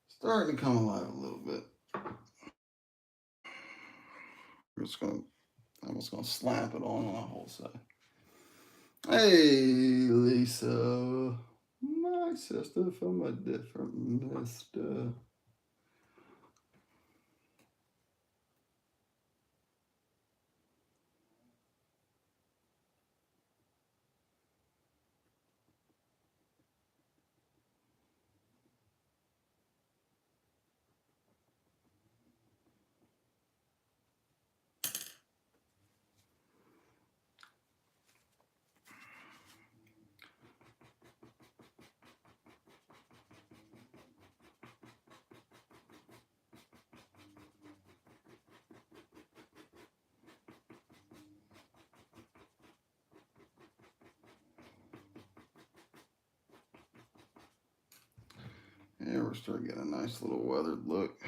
Starting to come alive a little bit. I'm just gonna slap it on the whole side. Hey, Lisa, my sister from a different mister. Yeah, we're starting to get a nice little weathered look.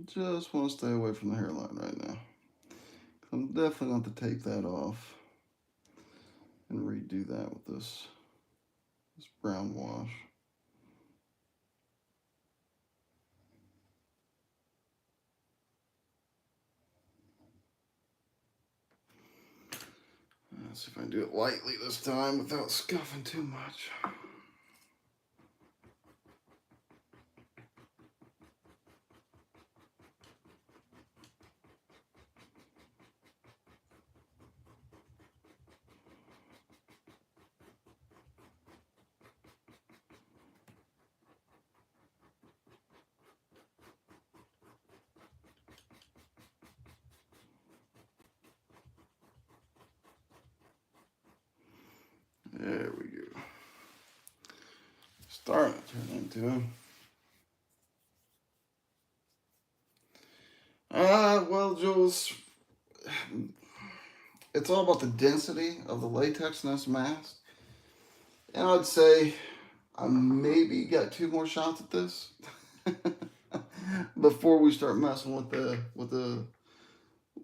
Just want to stay away from the hairline right now. I'm definitely going to take that off and redo that with this brown wash. Let's see if I can do it lightly this time without scuffing too much. There we go. Starting to turn into him. Well, Jules, it's all about the density of the latex in this mask. And I'd say I maybe got 2 more shots at this before we start messing with the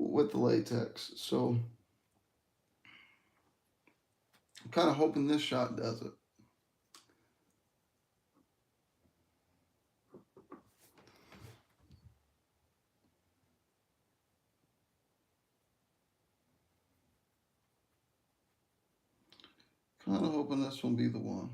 latex. So I'm kind of hoping this shot does it. Kind of hoping this will be the one.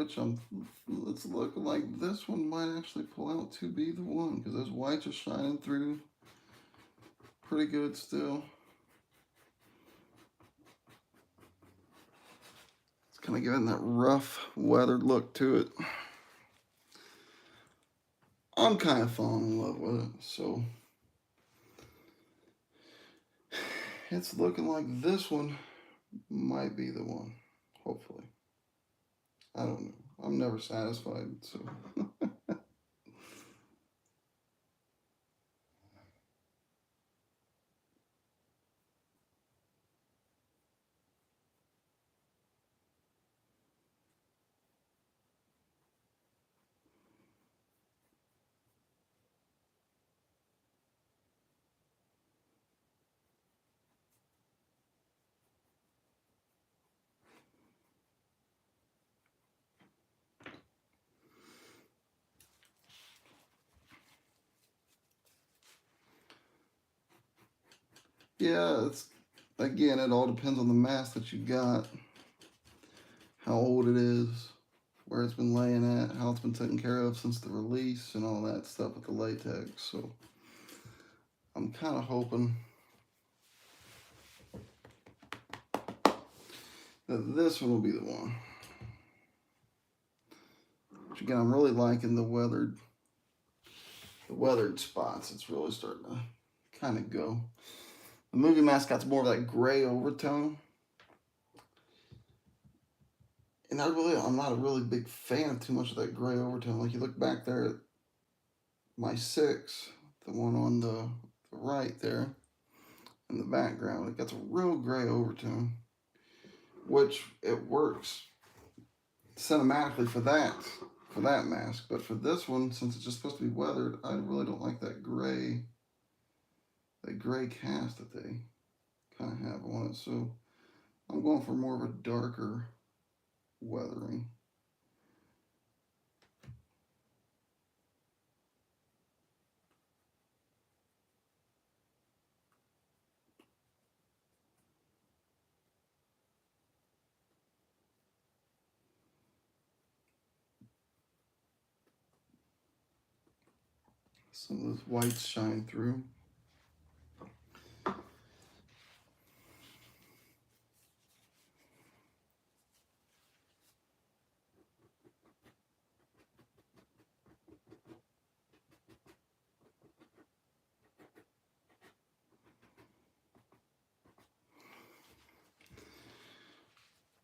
which it's looking like this one might actually pull out to be the one, because those whites are shining through pretty good still. It's kind of giving that rough, weathered look to it. I'm kind of falling in love with it, so it's looking like this one might be the one, hopefully. I don't know. I'm never satisfied, so. Yeah, it's, again, it all depends on the mask that you got, how old it is, where it's been laying at, how it's been taken care of since the release, and all that stuff with the latex. So I'm kind of hoping that this one will be the one. Which again, I'm really liking the weathered spots. It's really starting to kind of go. The movie mask got more of that gray overtone. And I'm not a really big fan of too much of that gray overtone. Like you look back there at my 6, the one on the right there in the background, it gets a real gray overtone, which it works cinematically for that mask. But for this one, since it's just supposed to be weathered, I really don't like that gray cast that they kind of have on it. So I'm going for more of a darker weathering. Some of those whites shine through.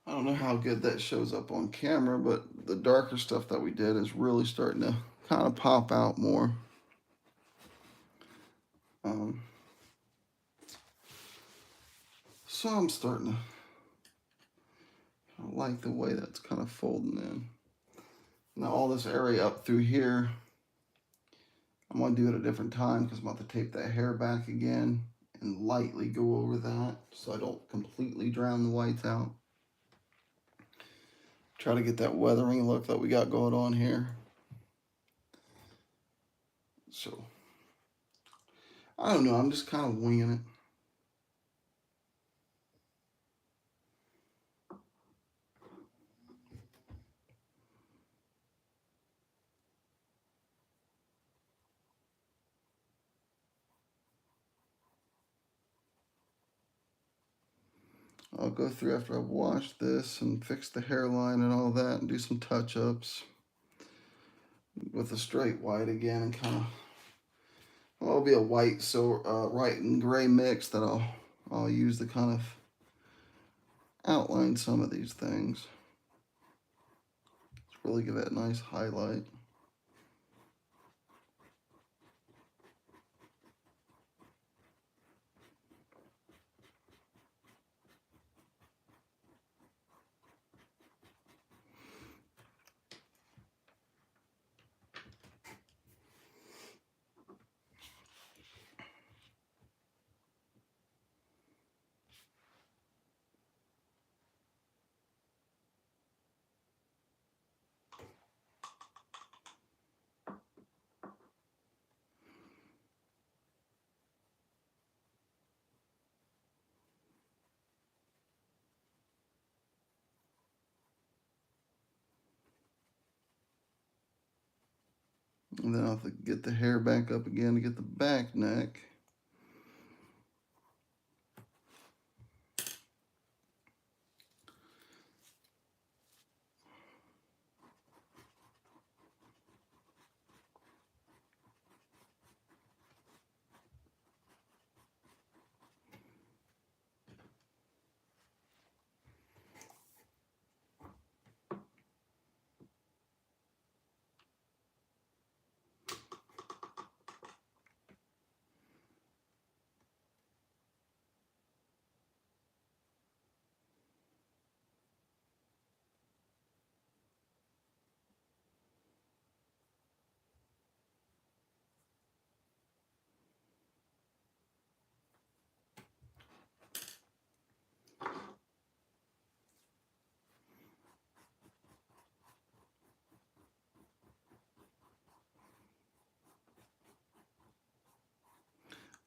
I don't know how good that shows up on camera, but the darker stuff that we did is really starting to kind of pop out more. So I'm starting to like the way that's kind of folding in. Now all this area up through here, I'm going to do it at a different time because I'm about to tape that hair back again and lightly go over that so I don't completely drown the whites out. Try to get that weathering look that we got going on here. So, I don't know, I'm just kind of winging it. I'll go through after I've washed this and fixed the hairline and all that and do some touch-ups with a straight white again and kind of, well, it'll be a white, so white and gray mix that I'll use to kind of outline some of these things. Just really give it a nice highlight. And then I'll have to get the hair back up again to get the back neck.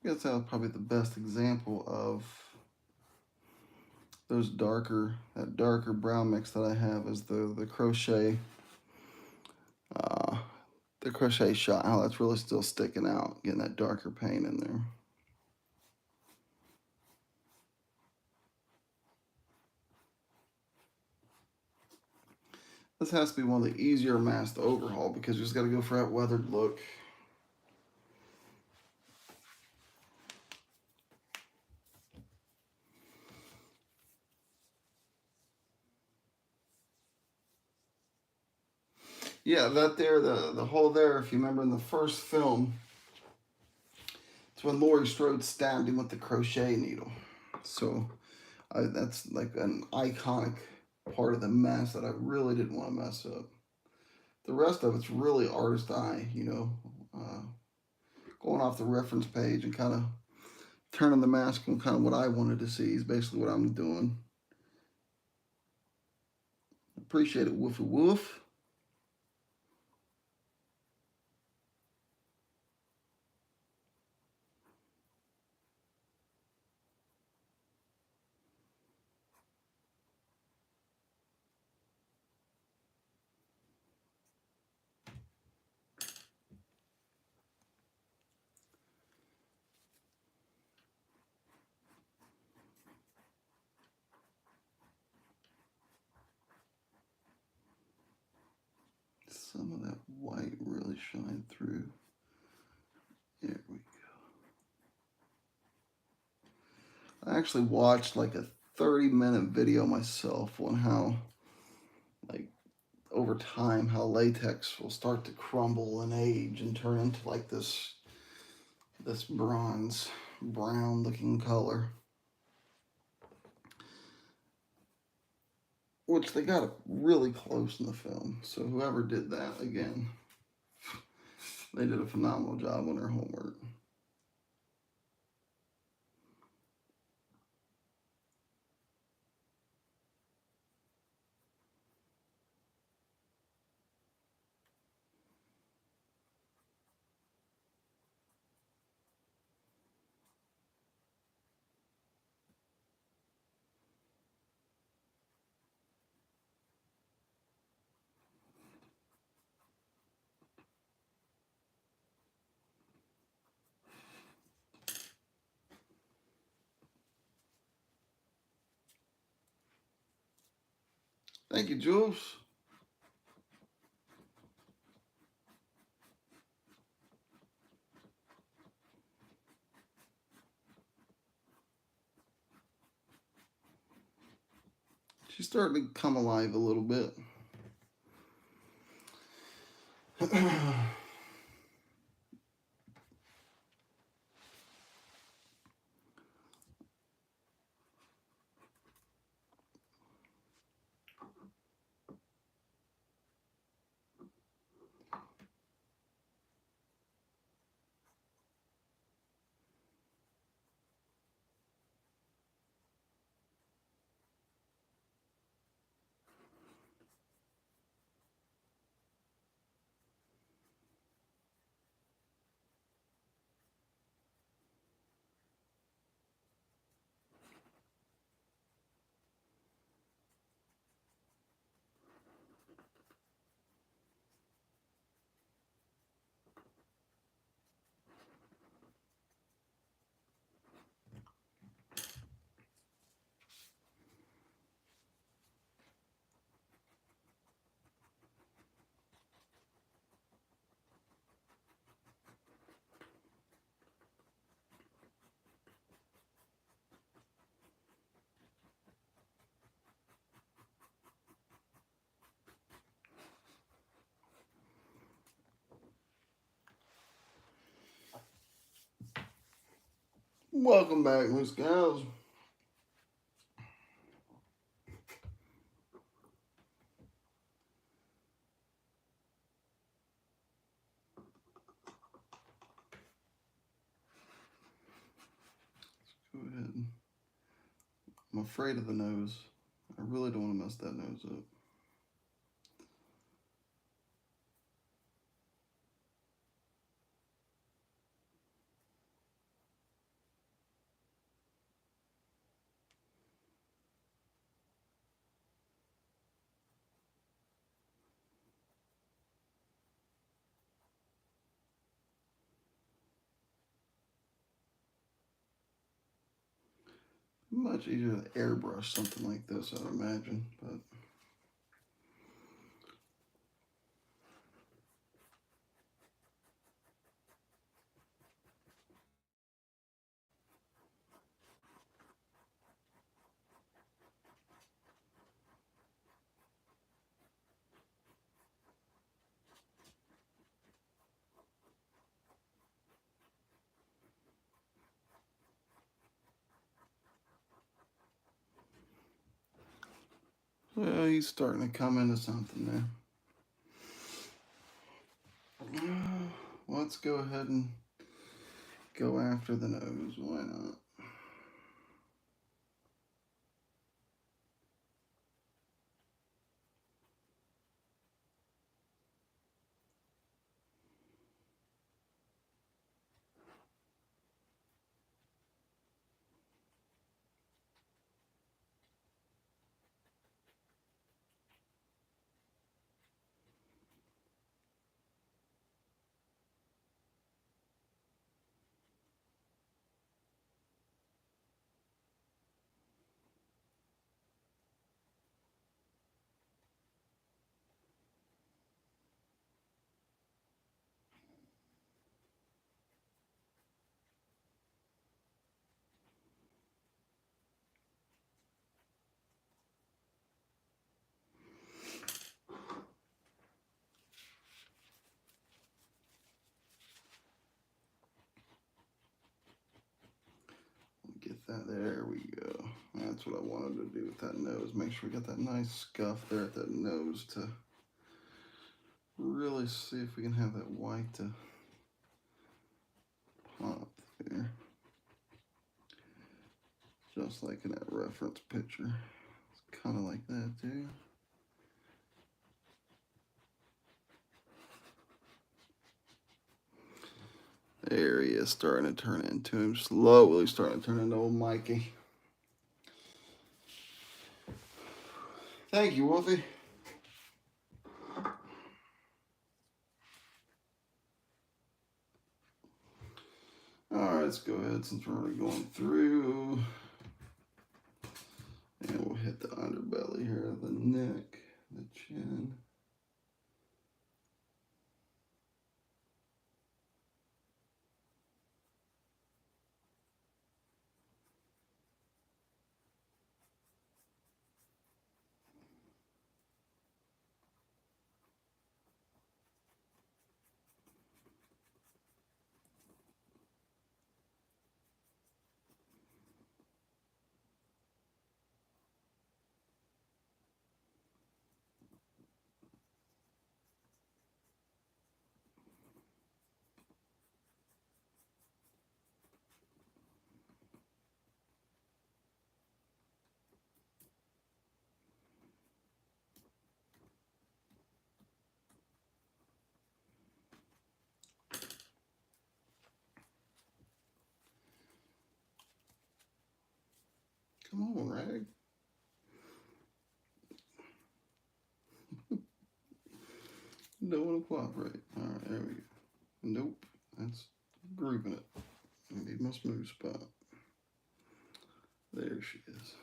I guess that was probably the best example of that darker brown mix that I have is the crochet, uh, the crochet shot, how that's really still sticking out, getting that darker paint in there. This has to be one of the easier masks to overhaul because you just got to go for that weathered look. Yeah, that there, the hole there, if you remember in the first film, it's when Laurie Strode stabbed him with the crochet needle. So that's like an iconic part of the mess that I really didn't want to mess up. The rest of it's really artist eye, going off the reference page and kind of turning the mask on kind of what I wanted to see is basically what I'm doing. Appreciate it, woofy woof. Some of that white really shine through. There we go. I actually watched like a 30-minute video myself on how, like, over time, how latex will start to crumble and age and turn into like this bronze brown looking color. Which they got really close in the film. So whoever did that, again, they did a phenomenal job on their homework. Thank you, Jules. She's starting to come alive a little bit. Welcome back, Miss Gals. Go ahead. I'm afraid of the nose. I really don't want to mess that nose up. Much easier to airbrush something like this, I'd imagine, but well, he's starting to come into something there. Let's go ahead and go after the nose. Why not? Get that. There we go. That's what I wanted to do with that nose. Make sure we got that nice scuff there at that nose to really see if we can have that white to pop there. Just like in that reference picture. It's kind of like that too. There he is, starting to turn into him. Slowly starting to turn into old Mikey. Thank you, Wolfie. Alright, let's go ahead since we're already going through. And we'll hit the underbelly here, the neck, the chin. Come on, Rag. Don't want to cooperate. Alright, there we go. Nope, that's grooving it. I need my smooth spot. There she is.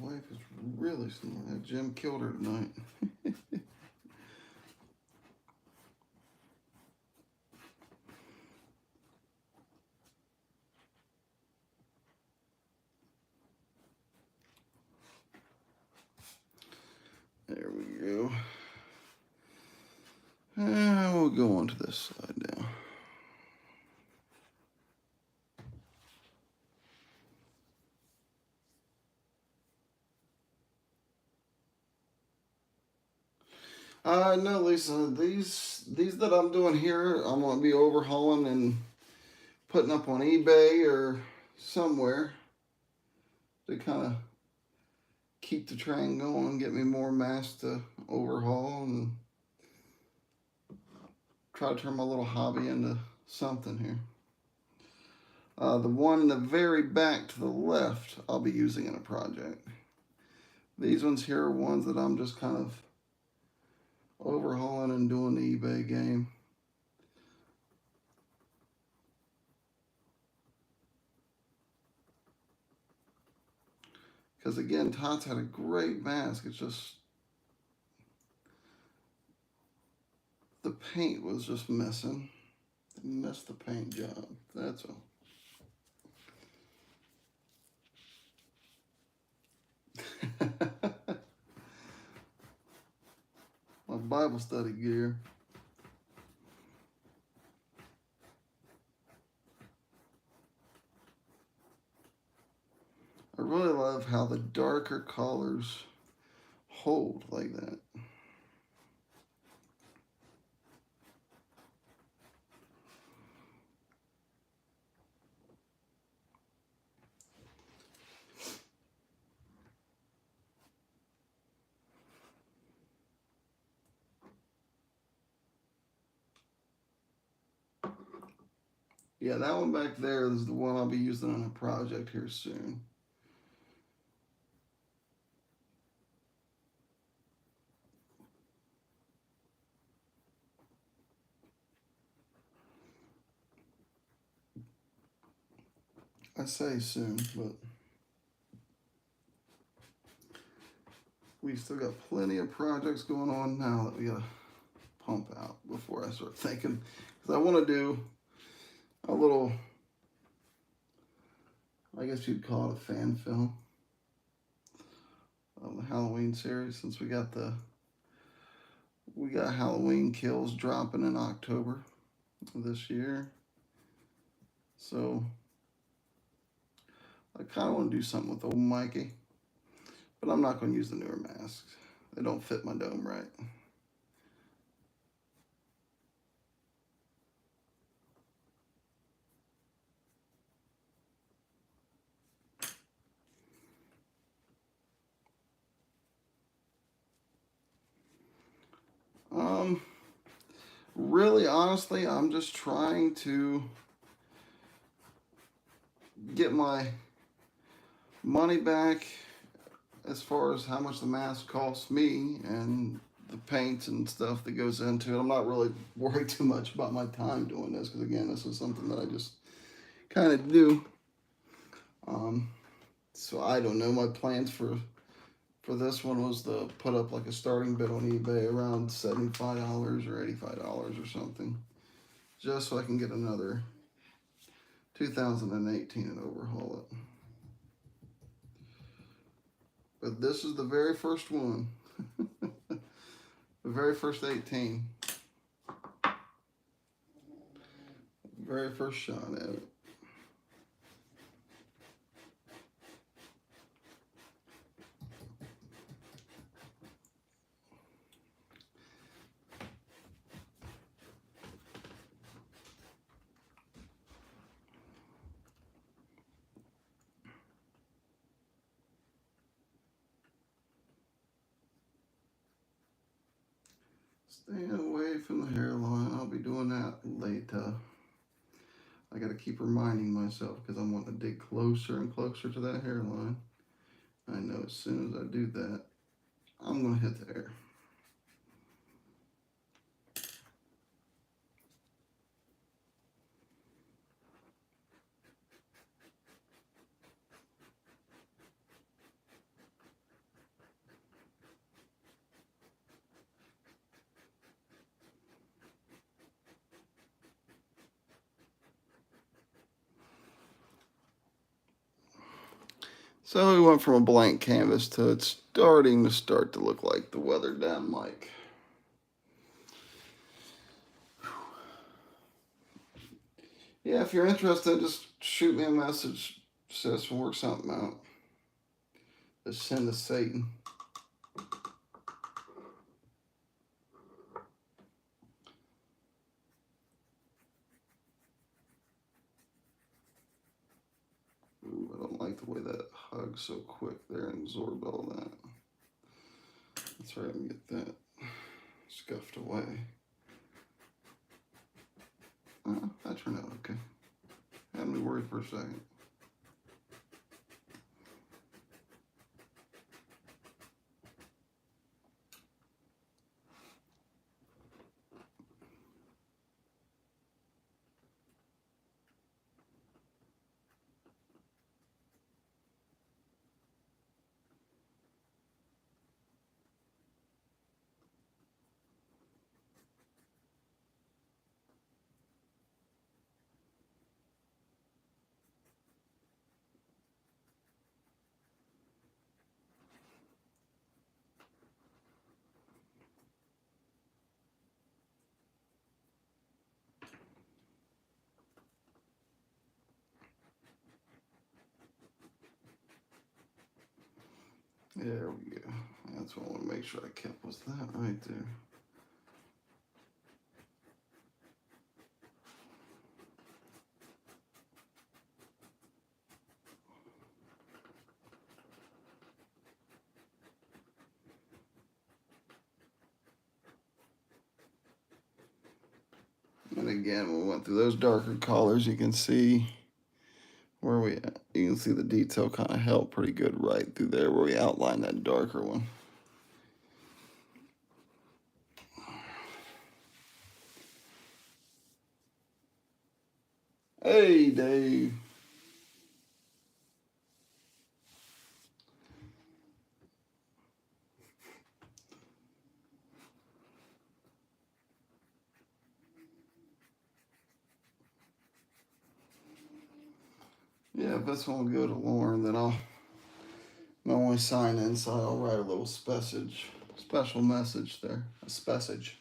wife is really snoring. That Jim killed her tonight. There we go. And we'll go on to this side now. No, Lisa, these that I'm doing here, I'm gonna be overhauling and putting up on eBay or somewhere to kind of keep the train going, get me more mass to overhaul, and try to turn my little hobby into something here. The one in the very back to the left, I'll be using in a project. These ones here are ones that I'm just kind of overhauling and doing the eBay game. Because again, TOTS had a great mask. It's just the paint was just missing. They missed the paint job. That's all. My Bible study gear. I really love how the darker colors hold like that. Yeah, that one back there is the one I'll be using on a project here soon. I say soon, but we still got plenty of projects going on now that we gotta pump out before I start thinking. Because I want to do a little, I guess you'd call it a fan film of the Halloween series, since we got Halloween Kills dropping in October of this year. So I kind of want to do something with old Mikey, but I'm not going to use the newer masks. They don't fit my dome right. Really, honestly, I'm just trying to get my money back as far as how much the mask costs me and the paint and stuff that goes into it. I'm not really worried too much about my time doing this, because again, this is something that I just kind of do. So I don't know. My plans for this one was to put up like a starting bid on eBay around $75 or $85 or something, just so I can get another 2018 and overhaul it. But this is the very first one. The very first 18. Very first shot at it. Stay away from the hairline. I'll be doing that later. I got to keep reminding myself, because I'm wanting to dig closer and closer to that hairline. I know as soon as I do that, I'm going to hit the air. So we went from a blank canvas to it's starting to look like the weathered down mic. Yeah, if you're interested, just shoot me a message. Says we'll work something out. Just send to Satan. Ooh, I don't like the way that hugs so quick there and absorbed all that. Let's try and get that scuffed away. That turned out okay. Had me worried for a second. There we go. That's what I want to make sure I kept was that right there. And again, when we went through those darker colors, you can see where we at. You can see the detail kind of held pretty good right through there where we outlined that darker one. Hey, Dave. Yeah, if this one will go to Lauren, then I'll only sign inside. I'll write a little special message there. A message.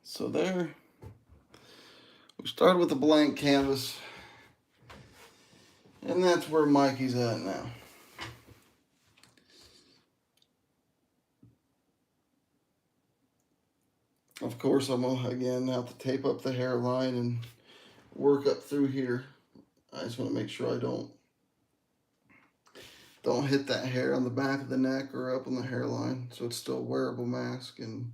So there, we started with a blank canvas, and that's where Mikey's at now. Of course, I'm gonna again have to tape up the hairline and work up through here. I just want to make sure I don't hit that hair on the back of the neck or up on the hairline, so it's still a wearable mask and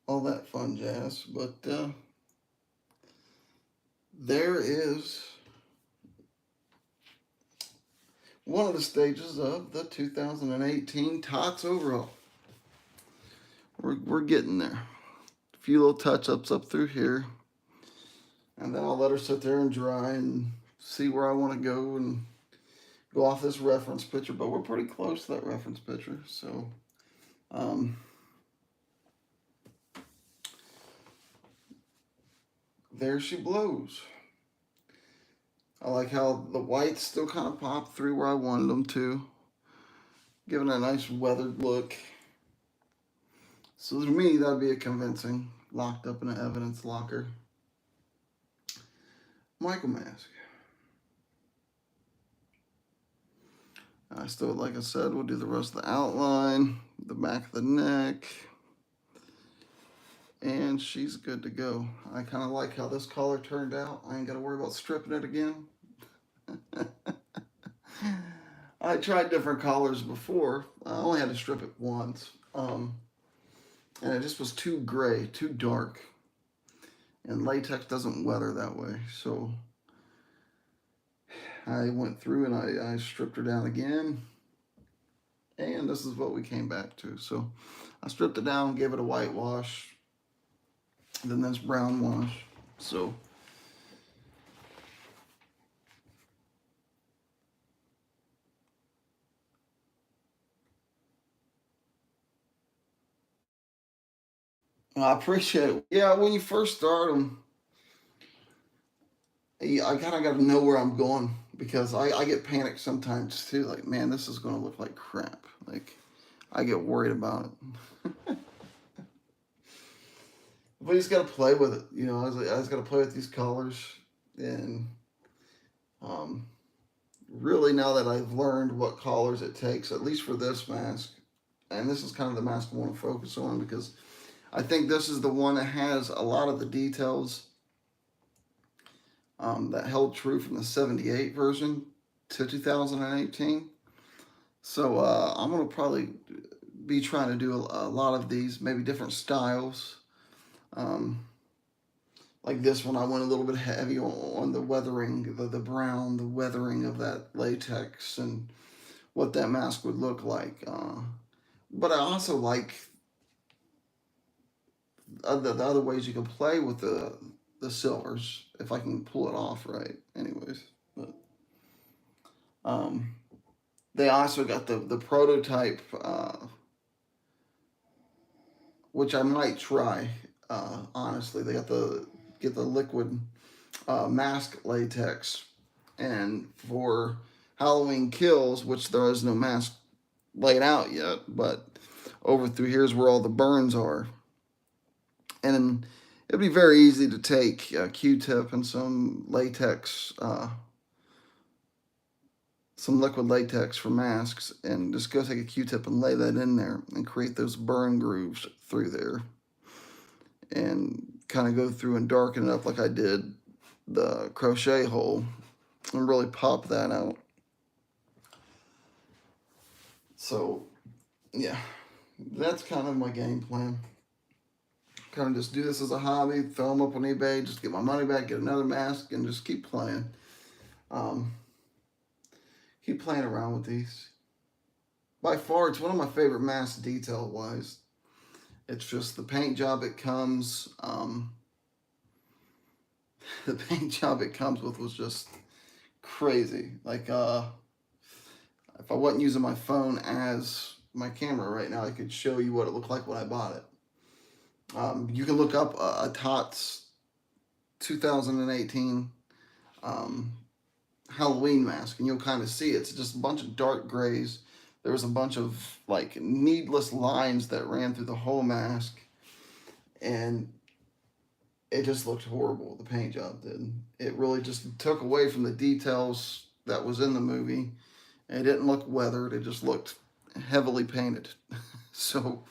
all that fun jazz. But there is one of the stages of the 2018 TOTS overhaul. We're getting there. A few little touch-ups up through here, and then I'll let her sit there and dry and see where I want to go and go off this reference picture. But we're pretty close to that reference picture, so there she blows. I like how the whites still kind of pop through where I wanted them to, giving it a nice weathered look. So to me, that'd be a convincing, locked up in an evidence locker Michael mask. I still, like I said, we'll do the rest of the outline, the back of the neck, and she's good to go. I kind of like how this collar turned out. I ain't got to worry about stripping it again. I tried different collars before. I only had to strip it once. And it just was too gray, too dark. And latex doesn't weather that way. So I went through and I stripped her down again. And this is what we came back to. So I stripped it down, gave it a whitewash. Then this brown wash. So I appreciate it. Yeah, when you first start them, I kind of got to know where I'm going, because I get panicked sometimes too. Like, man, this is going to look like crap. Like, I get worried about it. But you just got to play with it. You know, I just got to play with these colors. And um, really, now that I've learned what colors it takes, at least for this mask, and this is kind of the mask I want to focus on, because I think this is the one that has a lot of the details that held true from the 78 version to 2018. So I'm going to probably be trying to do a lot of these, maybe different styles. Um, like this one, I went a little bit heavy on the weathering, the brown, the weathering of that latex and what that mask would look like. But I also like the other ways you can play with the silvers, if I can pull it off right. Anyways, but they also got the prototype, which I might try. Honestly, they got get the liquid mask latex, and for Halloween Kills, which there is no mask laid out yet, but over through here's where all the burns are. And it'd be very easy to take a Q-tip and some latex, some liquid latex for masks, and just go take a Q-tip and lay that in there and create those burn grooves through there. And kind of go through and darken it up like I did the crochet hole and really pop that out. So, yeah, that's kind of my game plan. Kind of just do this as a hobby, throw them up on eBay, just get my money back, get another mask, and just keep playing. Keep playing around with these. By far, it's one of my favorite masks detail-wise. It's just the paint job it comes, the paint job it comes with was just crazy. Like, if I wasn't using my phone as my camera right now, I could show you what it looked like when I bought it. You can look up a TOTS 2018 Halloween mask, and you'll kind of see it's just a bunch of dark grays. There was a bunch of like needless lines that ran through the whole mask, and it just looked horrible. The paint job did. It really just took away from the details that was in the movie. It didn't look weathered. It just looked heavily painted. So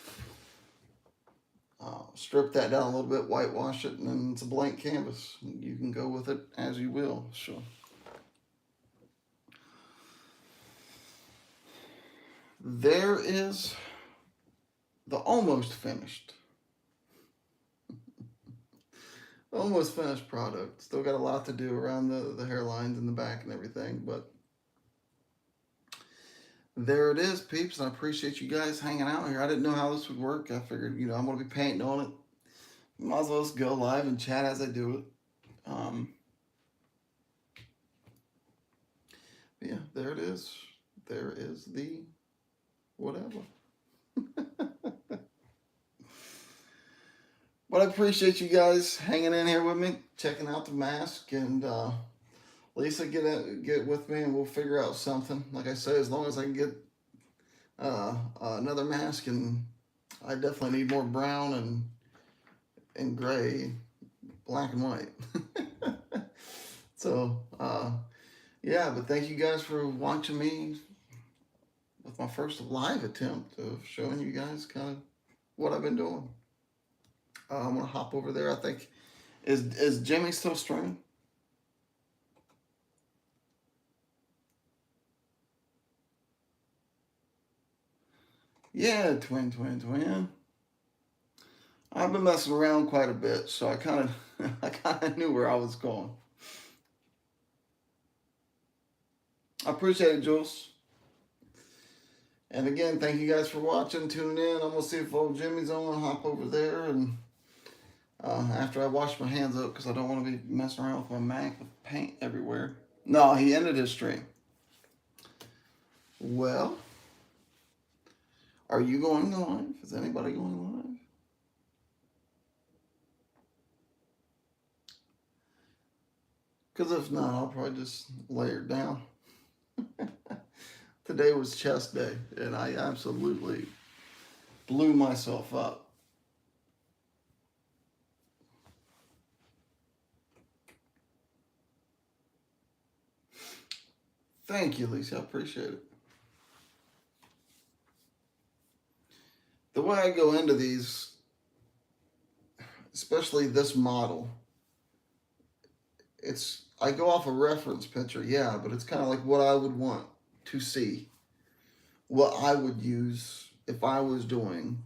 strip that down a little bit, whitewash it, and then it's a blank canvas. You can go with it as you will. So there is the almost finished product. Still got a lot to do around the hairlines and the back and everything, but there it is, peeps. And I appreciate you guys hanging out here. I didn't know how this would work. I figured, I'm going to be painting on it. Might as well just go live and chat as I do it. Yeah, there it is. There is the whatever. But I appreciate you guys hanging in here with me, checking out the mask, and Lisa, get with me, and we'll figure out something. Like I say, as long as I can get another mask, and I definitely need more brown and gray, black and white. So yeah, but thank you guys for watching me with my first live attempt of showing you guys kind of what I've been doing. I'm gonna hop over there. I think is Jimmy still streaming? Yeah, twin. I've been messing around quite a bit, so I kind of knew where I was going. I appreciate it, Jules. And again, thank you guys for watching, tuning in. I'm gonna see if old Jimmy's on. Hop over there, and after I wash my hands up, because I don't want to be messing around with my Mac with paint everywhere. No, he ended his stream. Well, are you going live? Is anybody going live? Because if not, I'll probably just lay her down. Today was chest day, and I absolutely blew myself up. Thank you, Lisa. I appreciate it. The way I go into these, especially this model, I go off a reference picture, yeah, but it's kind of like what I would want to see, what I would use if I was doing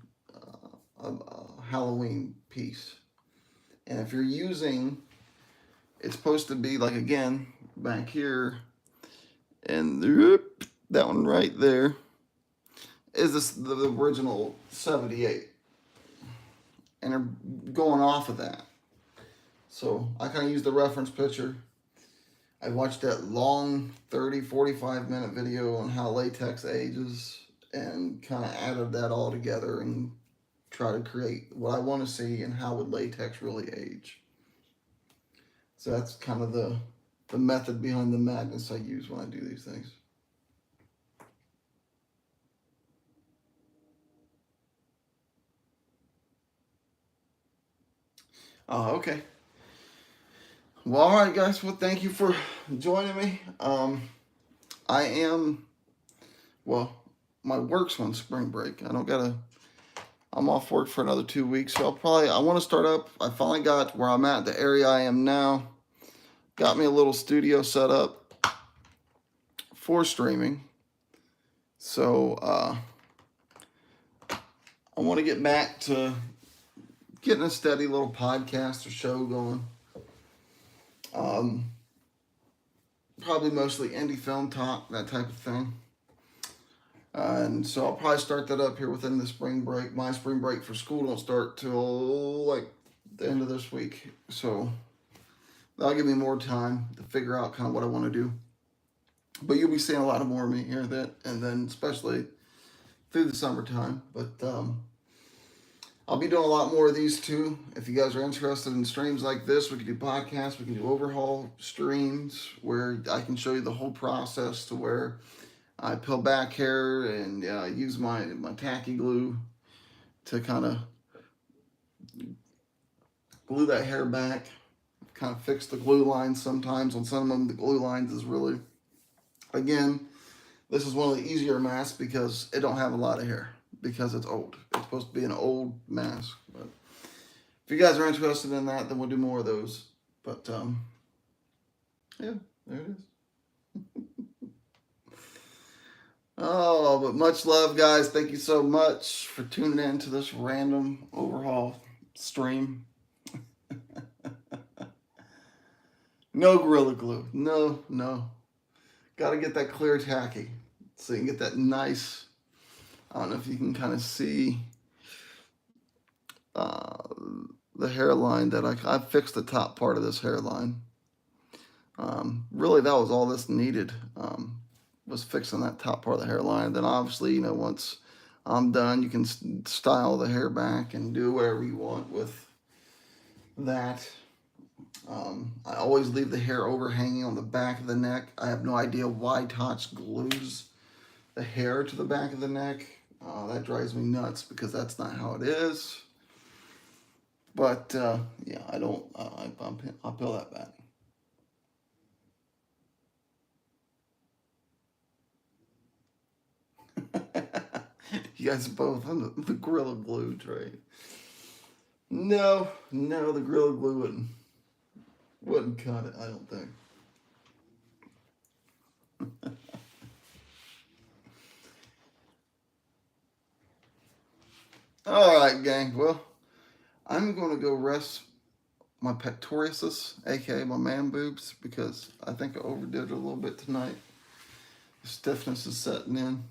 a Halloween piece. And if you're using, it's supposed to be like, again, back here, and that one right there is the original 78. And they're going off of that. So I kind of used the reference picture. I watched that long 30, 45 minute video on how latex ages and kind of added that all together and try to create what I want to see and how would latex really age. So that's kind of the method behind the madness I use when I do these things. Okay. Well, all right, guys. Well, thank you for joining me. I am, well, my work's on spring break. I'm off work for another 2 weeks. So I want to start up. I finally got where I'm at, the area I am now. Got me a little studio set up for streaming. So, I want to get back to getting a steady little podcast or show going. Probably mostly indie film talk, that type of thing. And so I'll probably start that up here within the spring break. My spring break for school don't start till like the end of this week. So that'll give me more time to figure out kind of what I want to do. But you'll be seeing a lot more of me here, and then especially through the summertime. But I'll be doing a lot more of these too. If you guys are interested in streams like this, we can do podcasts, we can do overhaul streams where I can show you the whole process to where I peel back hair and use my tacky glue to kind of glue that hair back, kind of fix the glue lines sometimes. On some of them, the glue lines is really, again, this is one of the easier masks because it don't have a lot of hair because it's old. It's supposed to be an old mask. But if you guys are interested in that, then we'll do more of those. But yeah, there it is. Oh, but much love, guys. Thank you so much for tuning in to this random overhaul stream. No Gorilla Glue. No. Got to get that clear tacky so you can get that nice, I don't know if you can kind of see the hairline that I fixed the top part of this hairline. Really, that was all this needed. Was fixing that top part of the hairline. Then obviously, once I'm done, you can style the hair back and do whatever you want with that. I always leave the hair overhanging on the back of the neck. I have no idea why TOTS glues the hair to the back of the neck. That drives me nuts because that's not how it is. But yeah, I don't. I'll peel that back. You guys are both on the Gorilla Glue trade. No, the Gorilla Glue wouldn't cut it, I don't think. All right, gang. Well, I'm going to go rest my pectoruses, aka my man boobs, because I think I overdid it a little bit tonight. The stiffness is setting in.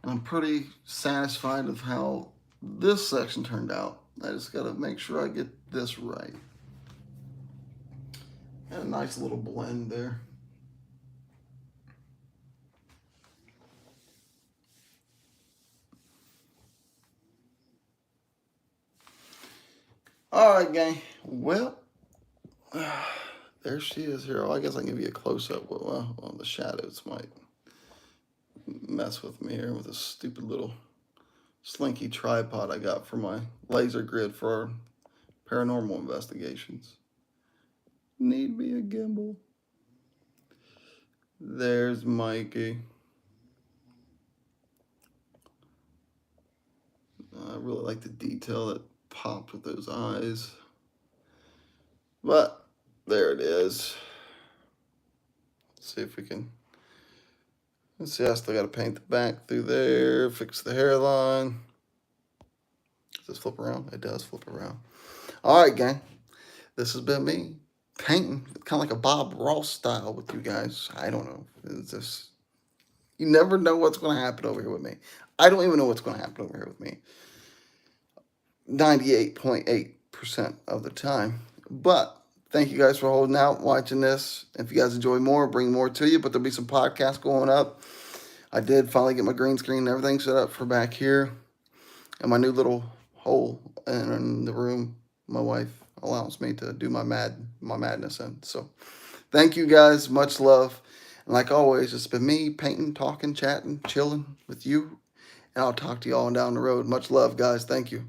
And I'm pretty satisfied with how this section turned out. I just got to make sure I get this right. And a nice little blend there. All right, gang. Well, There she is here. Oh, I guess I can give you a close-up. Well, the shadows might mess with me here with this stupid little slinky tripod I got for my laser grid for our paranormal investigations. Need me a gimbal. There's Mikey. I really like the detail that popped with those eyes. But there it is. Let's see if we can. Let's see, I still got to paint the back through there, fix the hairline. Does this flip around? It does flip around. All right, gang. This has been me painting, kind of like a Bob Ross style with you guys. I don't know. It's just, you never know what's going to happen over here with me. I don't even know what's going to happen over here with me 98.8% of the time. But thank you guys for holding out, watching this. If you guys enjoy more, bring more to you. But there'll be some podcasts going up. I did finally get my green screen and everything set up for back here. And my new little hole in the room my wife allows me to do my madness in. So thank you guys. Much love. And like always, it's been me painting, talking, chatting, chilling with you. And I'll talk to you all down the road. Much love, guys. Thank you.